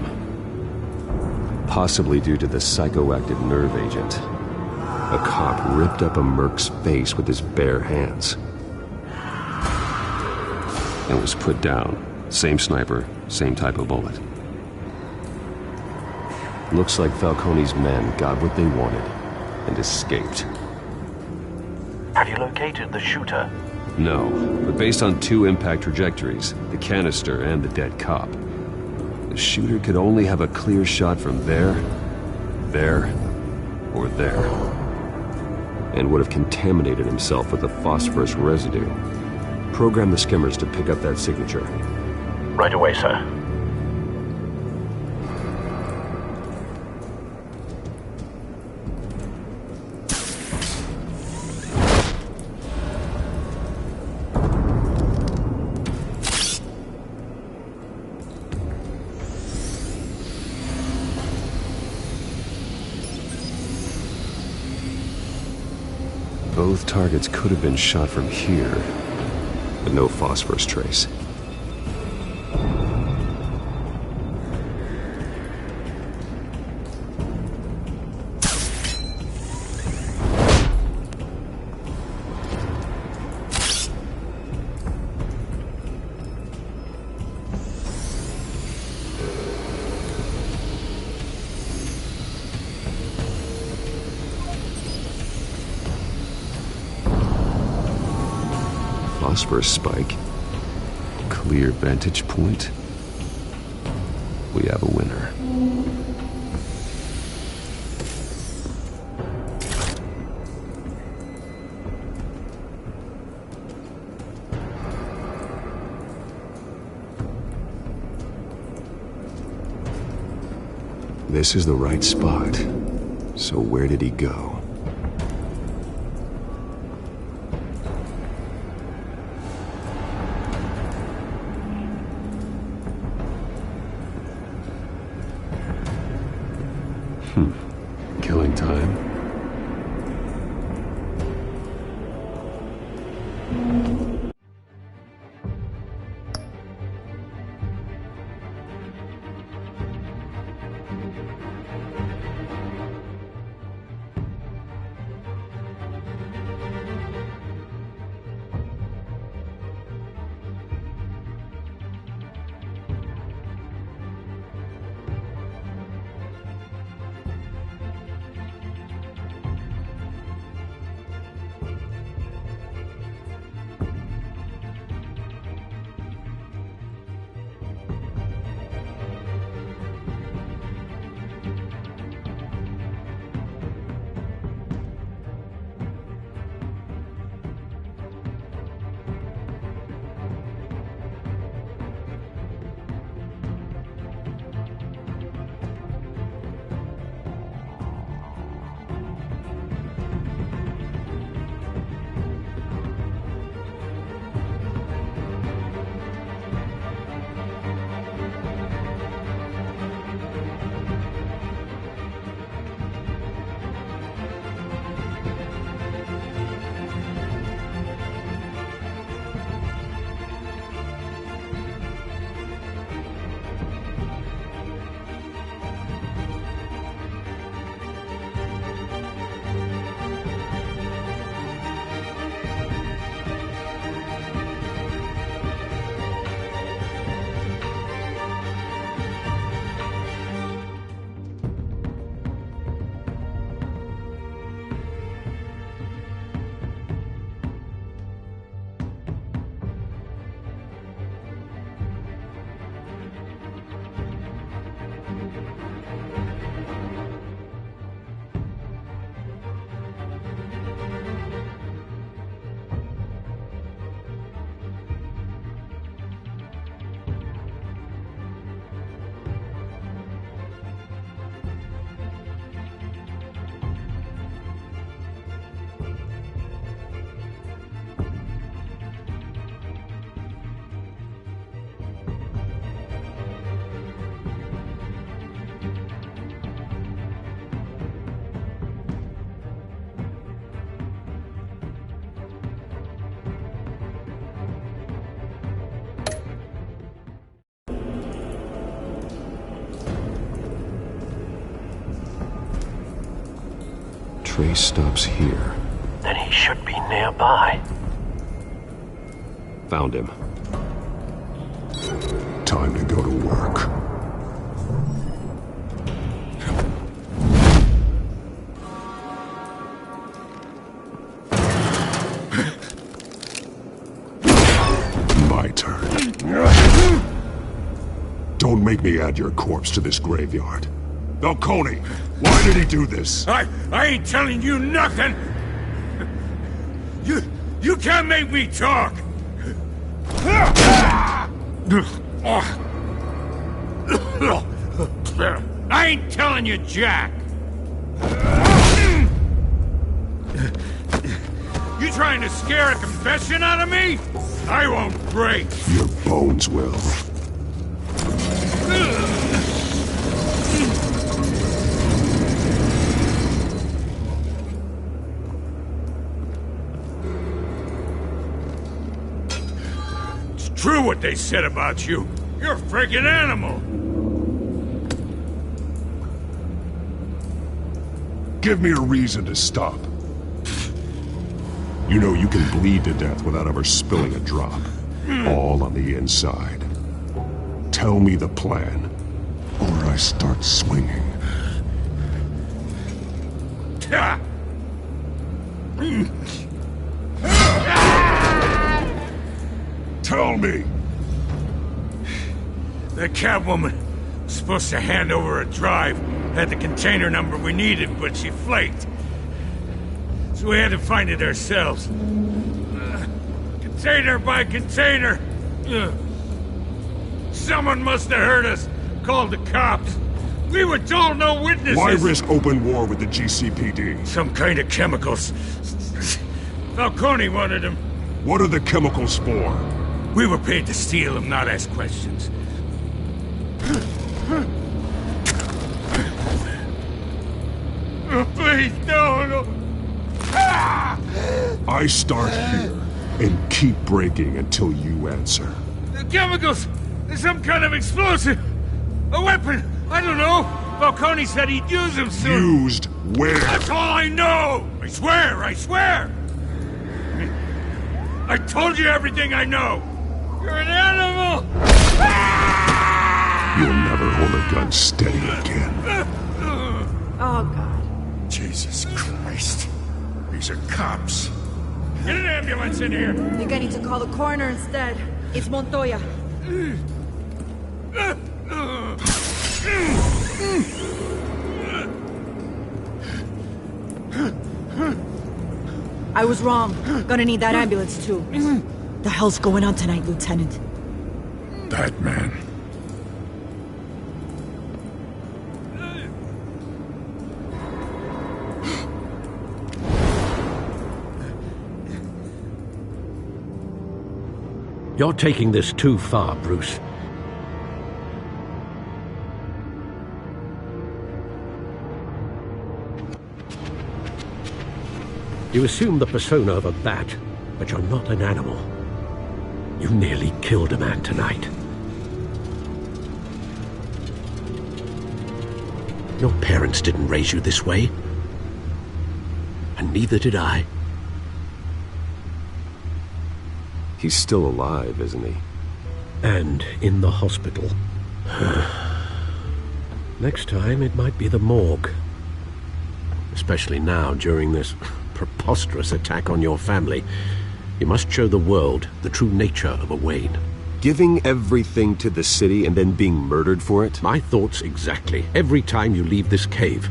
Possibly due to the psychoactive nerve agent. A cop ripped up a merc's face with his bare hands. and was put down. Same sniper, same type of bullet. Looks like Falcone's men got what they wanted and escaped. Have you located the shooter? No, but based on 2 impact trajectories, the canister and the dead cop, the shooter could only have a clear shot from there, or there, and would have contaminated himself with the phosphorus residue. Program the skimmers to pick up that signature. Right away, sir. Both targets could have been shot from here, but no phosphorus trace. Phosphorus spike. Clear vantage point. We have a winner. This is the right spot. So where did he go? Killing time. Trace stops here. Then he should be nearby. Found him. Time to go to work. My turn. Don't make me add your corpse to this graveyard. Falcone, why did he do this? I ain't telling you nothing! You can't make me talk! I ain't telling you jack! You trying to scare a confession out of me? I won't break! Your bones will. It's true what they said about you. You're a friggin' animal! Give me a reason to stop. You know you can bleed to death without ever spilling a drop. All on the inside. Tell me the plan, or I start swinging. Tell me! The Catwoman was supposed to hand over a drive, had the container number we needed, but she flaked. So we had to find it ourselves. Container by container. Someone must have heard us, called the cops. We were told no witnesses. Why risk open war with the GCPD? Some kind of chemicals. Falcone wanted them. What are the chemicals for? We were paid to steal them, not ask questions. Please, no. I start here and keep breaking until you answer. The chemicals! There's some kind of explosive! A weapon! I don't know! Falcone said he'd use them soon! Used where? That's all I know! I swear! I told you everything I know! You're an animal! You'll never hold a gun steady again. Oh, God. Jesus Christ. These are cops. Get an ambulance in here! I think I need to call the coroner instead. It's Montoya. I was wrong. Gonna need that ambulance, too. The hell's going on tonight, Lieutenant? Batman. You're taking this too far, Bruce. You assume the persona of a bat, but you're not an animal. You nearly killed a man tonight. Your parents didn't raise you this way. And neither did I. He's still alive, isn't he? And in the hospital. Next time, it might be the morgue. Especially now, during this preposterous attack on your family. You must show the world the true nature of a Wayne. Giving everything to the city and then being murdered for it? My thoughts exactly. Every time you leave this cave.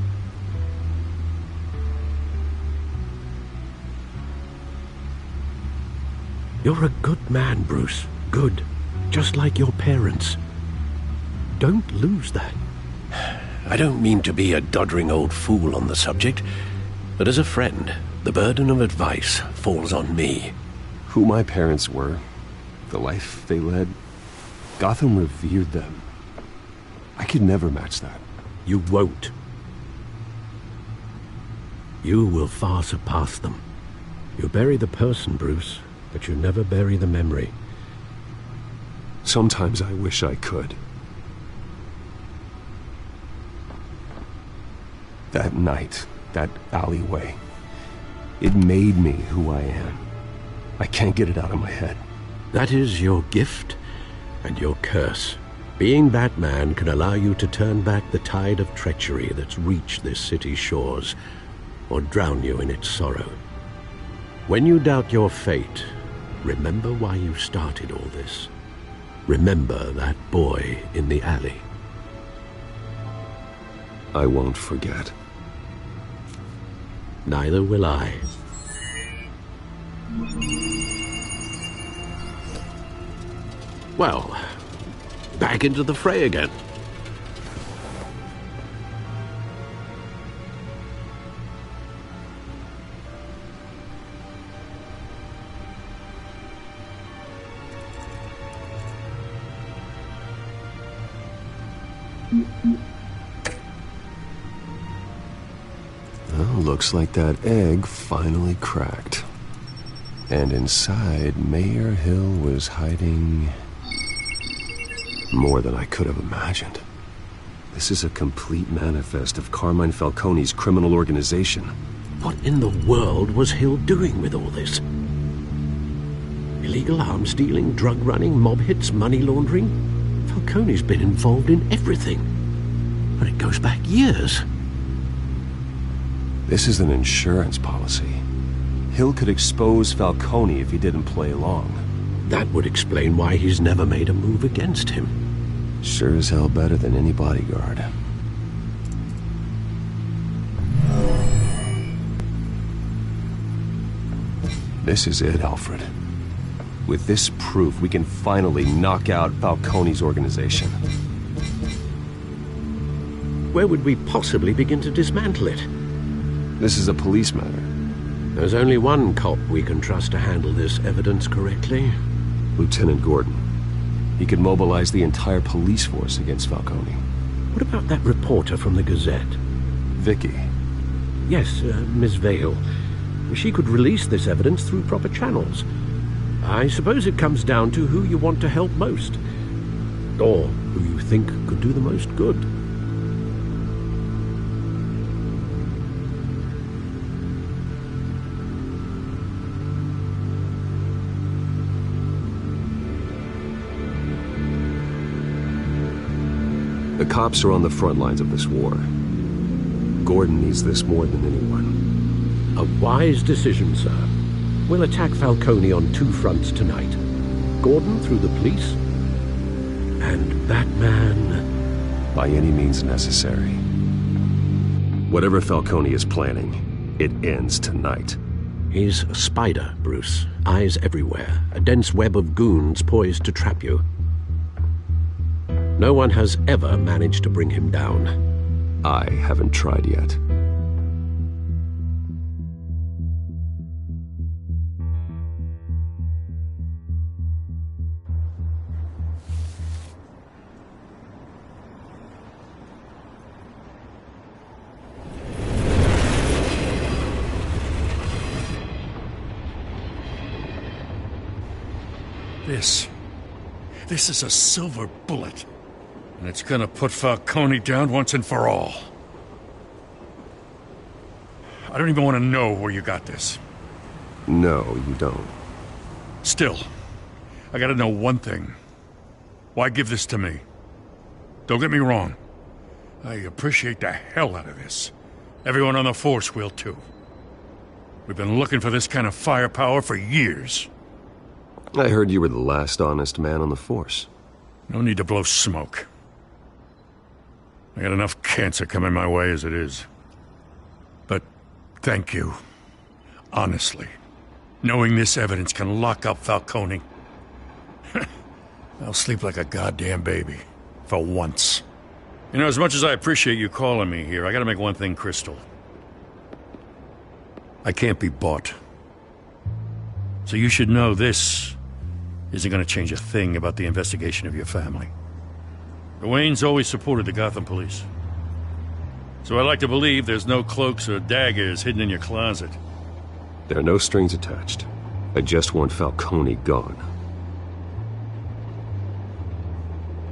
You're a good man, Bruce. Good. Just like your parents. Don't lose that. I don't mean to be a doddering old fool on the subject, but as a friend, the burden of advice falls on me. Who my parents were, the life they led, Gotham revered them. I could never match that. You won't. You will far surpass them. You bury the person, Bruce, but you never bury the memory. Sometimes I wish I could. That night, that alleyway, it made me who I am. I can't get it out of my head. That is your gift and your curse. Being Batman can allow you to turn back the tide of treachery that's reached this city's shores, or drown you in its sorrow. When you doubt your fate, remember why you started all this. Remember that boy in the alley. I won't forget. Neither will I. Well, back into the fray again. Well, looks like that egg finally cracked. And inside, Mayor Hill was hiding more than I could have imagined. This is a complete manifest of Carmine Falcone's criminal organization. What in the world was Hill doing with all this? Illegal arms dealing, drug running, mob hits, money laundering? Falcone's been involved in everything. But it goes back years. This is an insurance policy. Hill could expose Falcone if he didn't play along. That would explain why he's never made a move against him. Sure as hell better than any bodyguard. This is it, Alfred. With this proof, we can finally knock out Falcone's organization. Where would we possibly begin to dismantle it? This is a police matter. There's only one cop we can trust to handle this evidence correctly. Lieutenant Gordon. He could mobilize the entire police force against Falcone. What about that reporter from the Gazette? Vicky. Yes, Miss Vale. She could release this evidence through proper channels. I suppose it comes down to who you want to help most. Or who you think could do the most good. The cops are on the front lines of this war. Gordon needs this more than anyone. A wise decision, sir. We'll attack Falcone on two fronts tonight. Gordon through the police, and Batman... by any means necessary. Whatever Falcone is planning, it ends tonight. He's a spider, Bruce. Eyes everywhere. A dense web of goons poised to trap you. No one has ever managed to bring him down. I haven't tried yet. This is a silver bullet. And it's gonna put Falcone down once and for all. I don't even want to know where you got this. No, you don't. Still, I gotta know one thing. Why give this to me? Don't get me wrong. I appreciate the hell out of this. Everyone on the force will too. We've been looking for this kind of firepower for years. I heard you were the last honest man on the force. No need to blow smoke. I got enough cancer coming my way as it is. But thank you. Honestly. Knowing this evidence can lock up Falcone. I'll sleep like a goddamn baby. For once. You know, as much as I appreciate you calling me here, I gotta make one thing crystal. I can't be bought. So you should know this isn't gonna change a thing about the investigation of your family. The Waynes always supported the Gotham police. So I like to believe there's no cloaks or daggers hidden in your closet. There are no strings attached. I just want Falcone gone.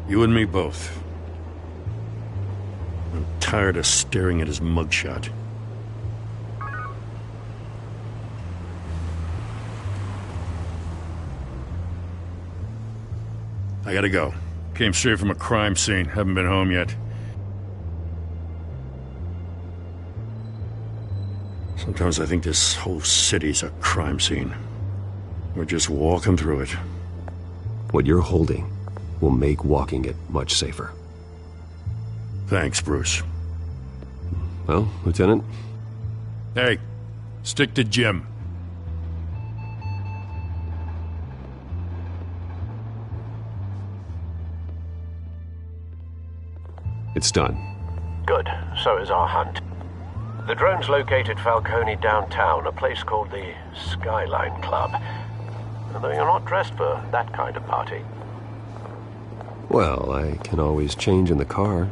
You and me both. I'm tired of staring at his mugshot. I gotta go. Came straight from a crime scene. Haven't been home yet. Sometimes I think this whole city's a crime scene. We're just walking through it. What you're holding will make walking it much safer. Thanks, Bruce. Well, Lieutenant? Hey, stick to Jim. It's done. Good. So is our hunt. The drone's located Falcone downtown, a place called the Skyline Club. Although you're not dressed for that kind of party. Well, I can always change in the car.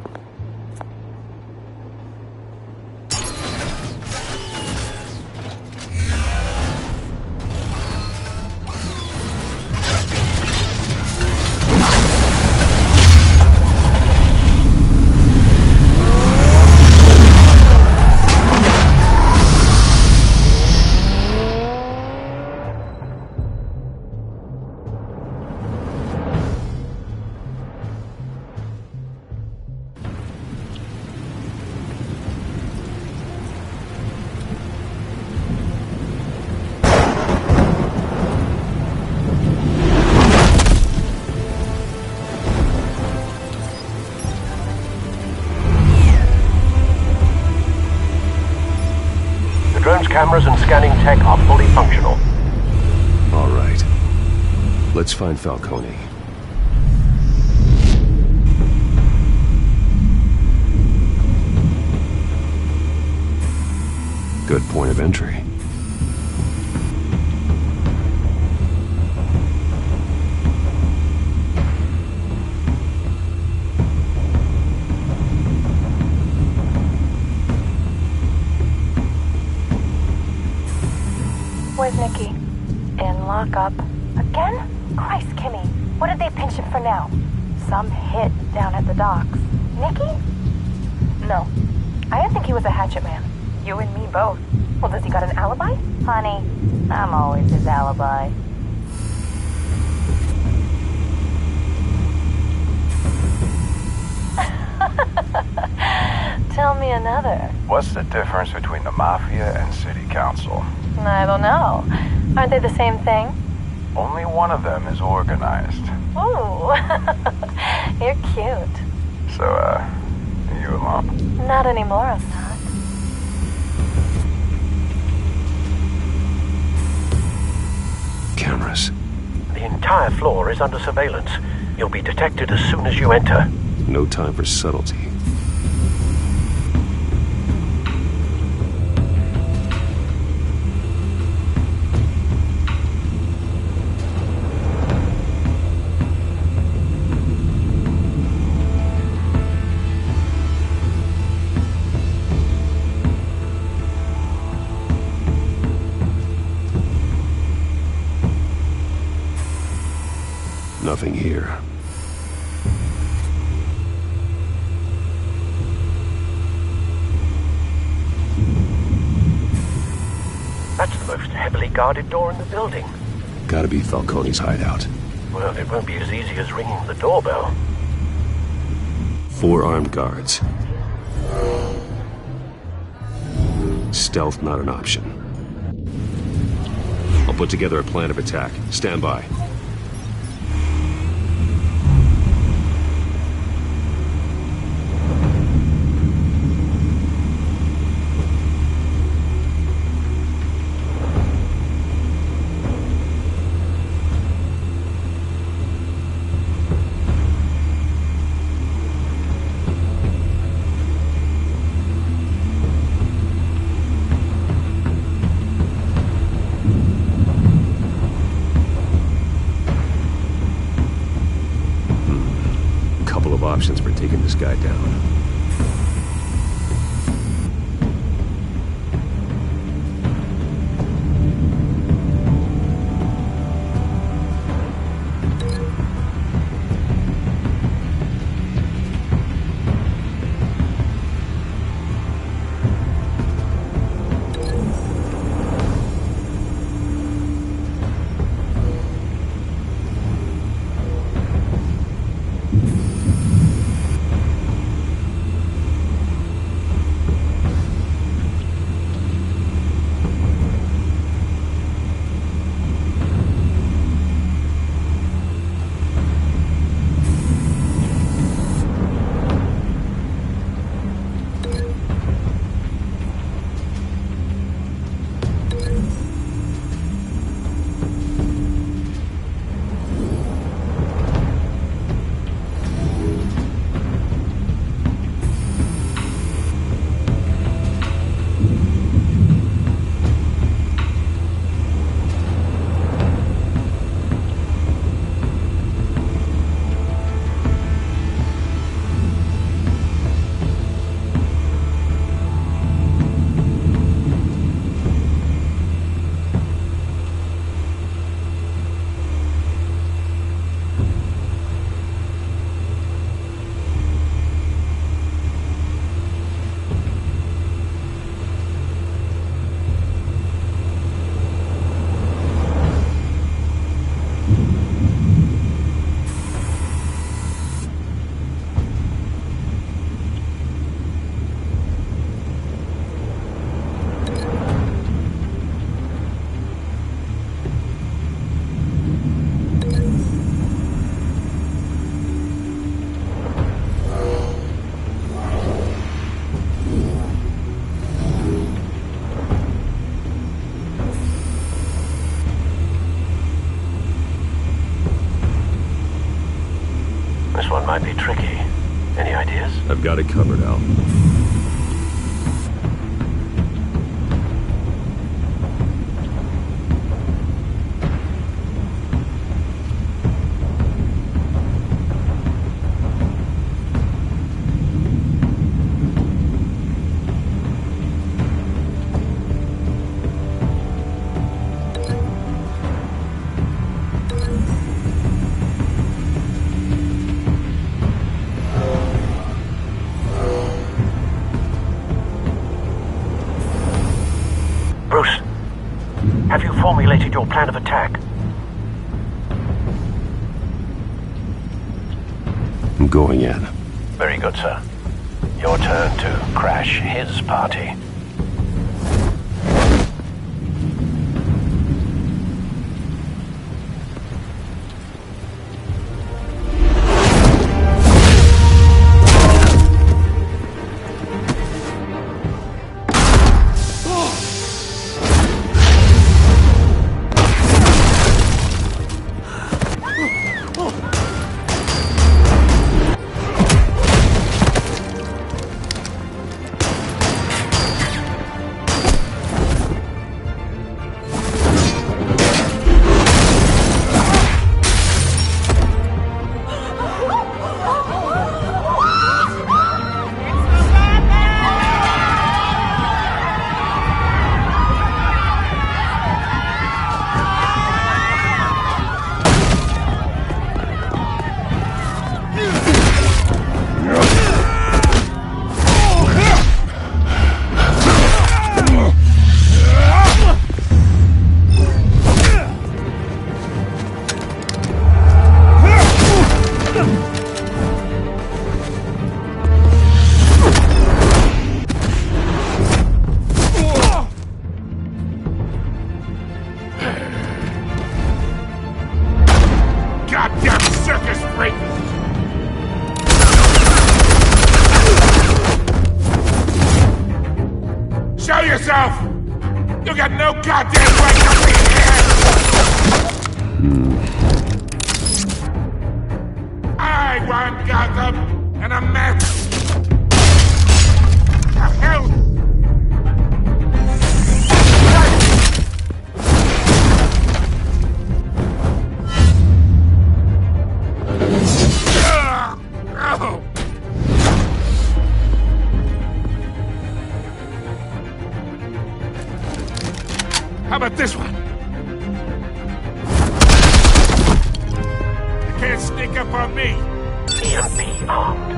Cameras and scanning tech are fully functional. All right. Let's find Falcone. Good point of entry. Where's Nicky? In lockup. Again? Christ, Kimmy. What did they pinch him for now? Some hit down at the docks. Nicky? No. I didn't think he was a hatchet man. You and me both. Well, does he got an alibi? Honey, I'm always his alibi. Tell me another. What's the difference between the Mafia and City Council? I don't know. Aren't they the same thing? Only one of them is organized. Ooh. You're cute. So, you alone? Not anymore, I'm not. Cameras. The entire floor is under surveillance. You'll be detected as soon as you enter. No time for subtlety. Nothing here. That's the most heavily guarded door in the building. Gotta be Falcone's hideout. Well, it won't be as easy as ringing the doorbell. 4 armed guards. Stealth not an option. I'll put together a plan of attack. Stand by. Options for taking this guy down. got it covered, Al. Bruce, have you formulated your plan of attack? I'm going in. Very good, sir. Your turn to crash his party. Goddamn circus freak! Show yourself! You got no goddamn right to be here! I want Gotham and a mess! The hell? How about this one? You can't sneak up on me. EMP armed.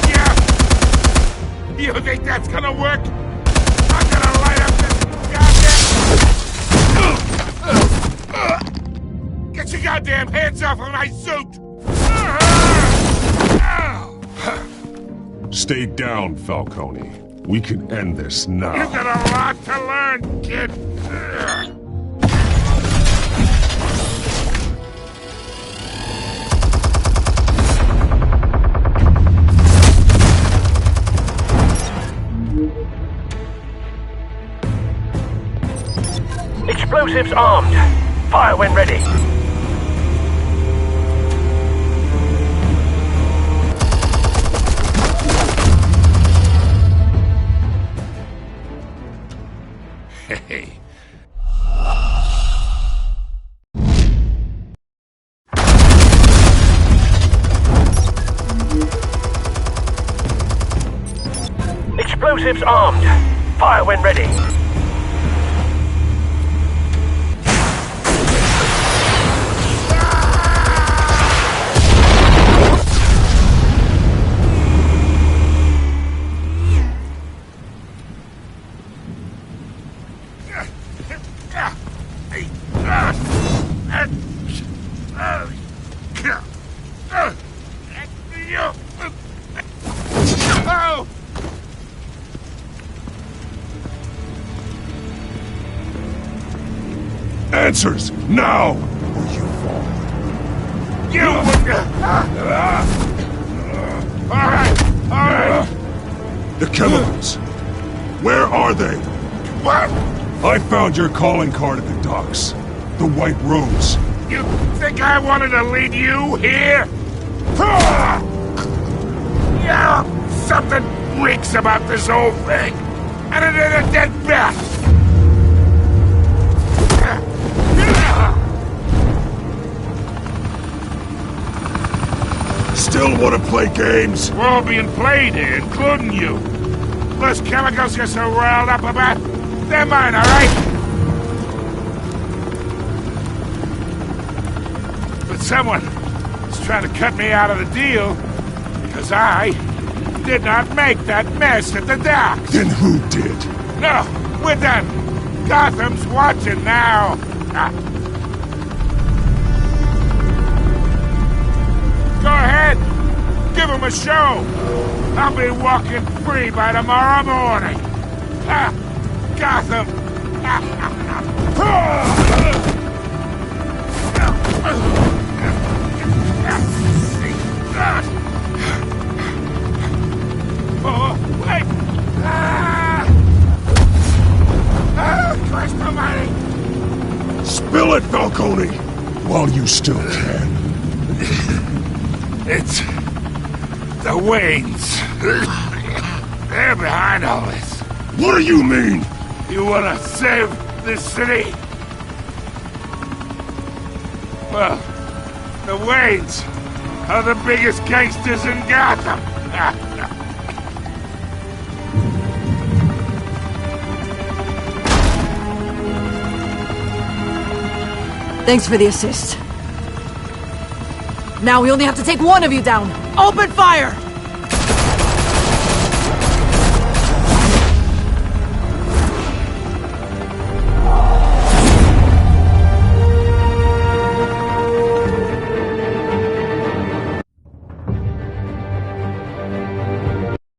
Yeah. You think that's gonna work? I'm gonna light up this goddamn... Get your goddamn hands off of my suit! Stay down, Falcone. We can end this now. You've got a lot to learn, kid. Explosives armed. Fire when ready. Hey. Explosives armed. Fire when ready. Answers, now! Or you fall. All right. The chemicals. Where are they? What? I found your calling card at the docks. The White Rose. You think I wanted to lead you here? Yeah, something reeks about this whole thing. And it is a dead bat. Still want to play games? We're all being played here, including you. Those chemicals you're so riled up about, they're mine, all right? But someone is trying to cut me out of the deal because I did not make that mess at the docks. Then who did? No, we're done. Gotham's watching now. Go ahead. Give him a show. I'll be walking free by tomorrow morning. Gotham. Oh, wait. Christ almighty. Spill it, Falcone, while you still can. It's the Waynes. They're behind all this. What do you mean? You want to save this city? Well, the Waynes are the biggest gangsters in Gotham. Thanks for the assist. Now we only have to take one of you down. Open fire!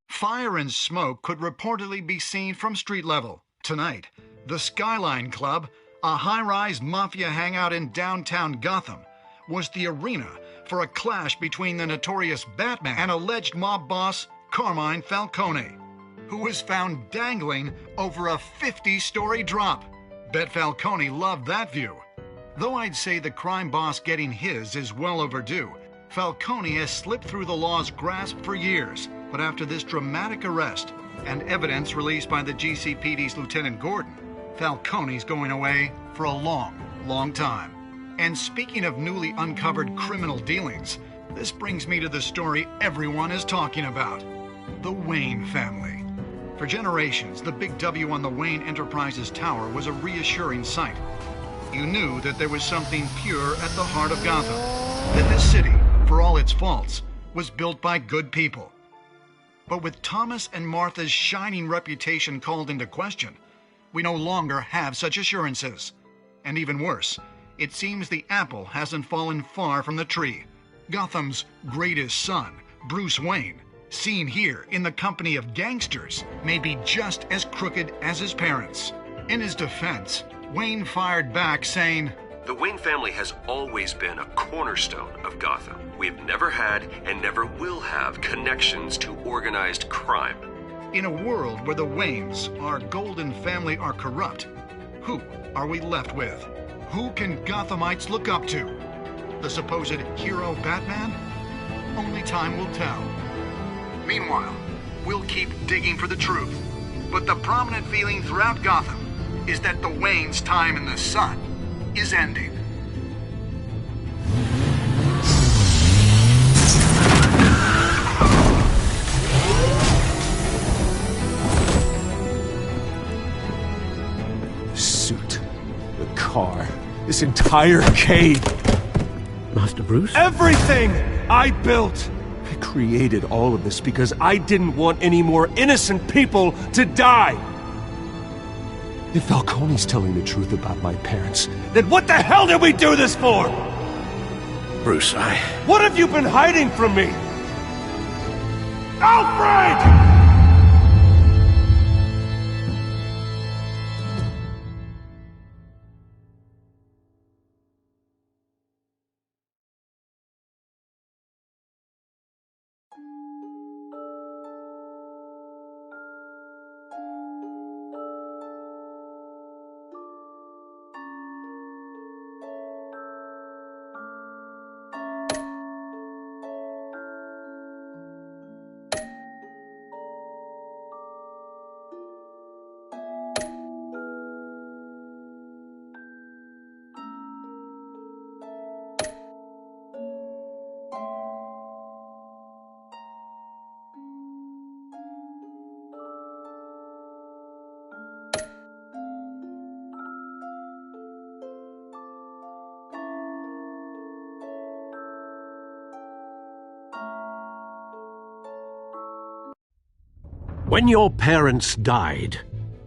Fire and smoke could reportedly be seen from street level. Tonight, the Skyline Club, a high-rise mafia hangout in downtown Gotham, was the arena for a clash between the notorious Batman and alleged mob boss Carmine Falcone, who was found dangling over a 50-story drop. Bet Falcone loved that view. Though I'd say the crime boss getting his is well overdue, Falcone has slipped through the law's grasp for years. But after this dramatic arrest and evidence released by the GCPD's Lieutenant Gordon, Falcone's going away for a long, long time. And speaking of newly uncovered criminal dealings, this brings me to the story everyone is talking about: the Wayne family. For generations, the big W on the Wayne Enterprises Tower was a reassuring sight. You knew that there was something pure at the heart of Gotham, that this city, for all its faults, was built by good people. But with Thomas and Martha's shining reputation called into question, we no longer have such assurances. And even worse, it seems the apple hasn't fallen far from the tree. Gotham's greatest son, Bruce Wayne, seen here in the company of gangsters, may be just as crooked as his parents. In his defense, Wayne fired back saying, "The Wayne family has always been a cornerstone of Gotham. We have never had and never will have connections to organized crime." In a world where the Waynes, our golden family, are corrupt, who are we left with? Who can Gothamites look up to? The supposed hero Batman? Only time will tell. Meanwhile, we'll keep digging for the truth. But the prominent feeling throughout Gotham is that the Waynes' time in the sun is ending. Suit, the car, this entire cave. Master Bruce? Everything I built! I created all of this because I didn't want any more innocent people to die. If Falcone's telling the truth about my parents, then what the hell did we do this for? Bruce, What have you been hiding from me? Alfred! When your parents died,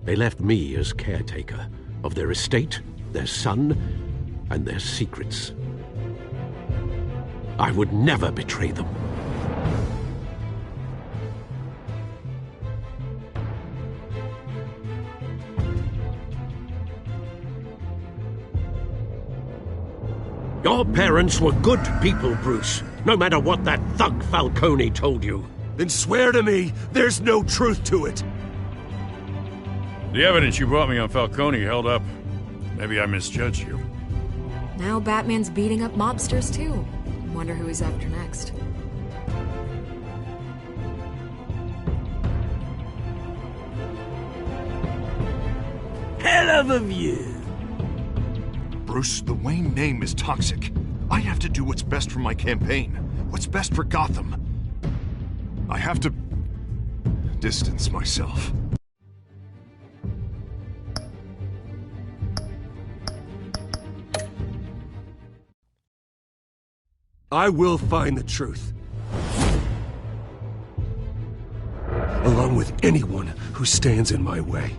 they left me as caretaker of their estate, their son, and their secrets. I would never betray them. Your parents were good people, Bruce, no matter what that thug Falcone told you. Then swear to me there's no truth to it. The evidence you brought me on Falcone held up. Maybe I misjudged you. Now Batman's beating up mobsters, too. Wonder who he's after next. Hell of a view. Bruce, the Wayne name is toxic. I have to do what's best for my campaign. What's best for Gotham. I have to distance myself. I will find the truth. Along with anyone who stands in my way.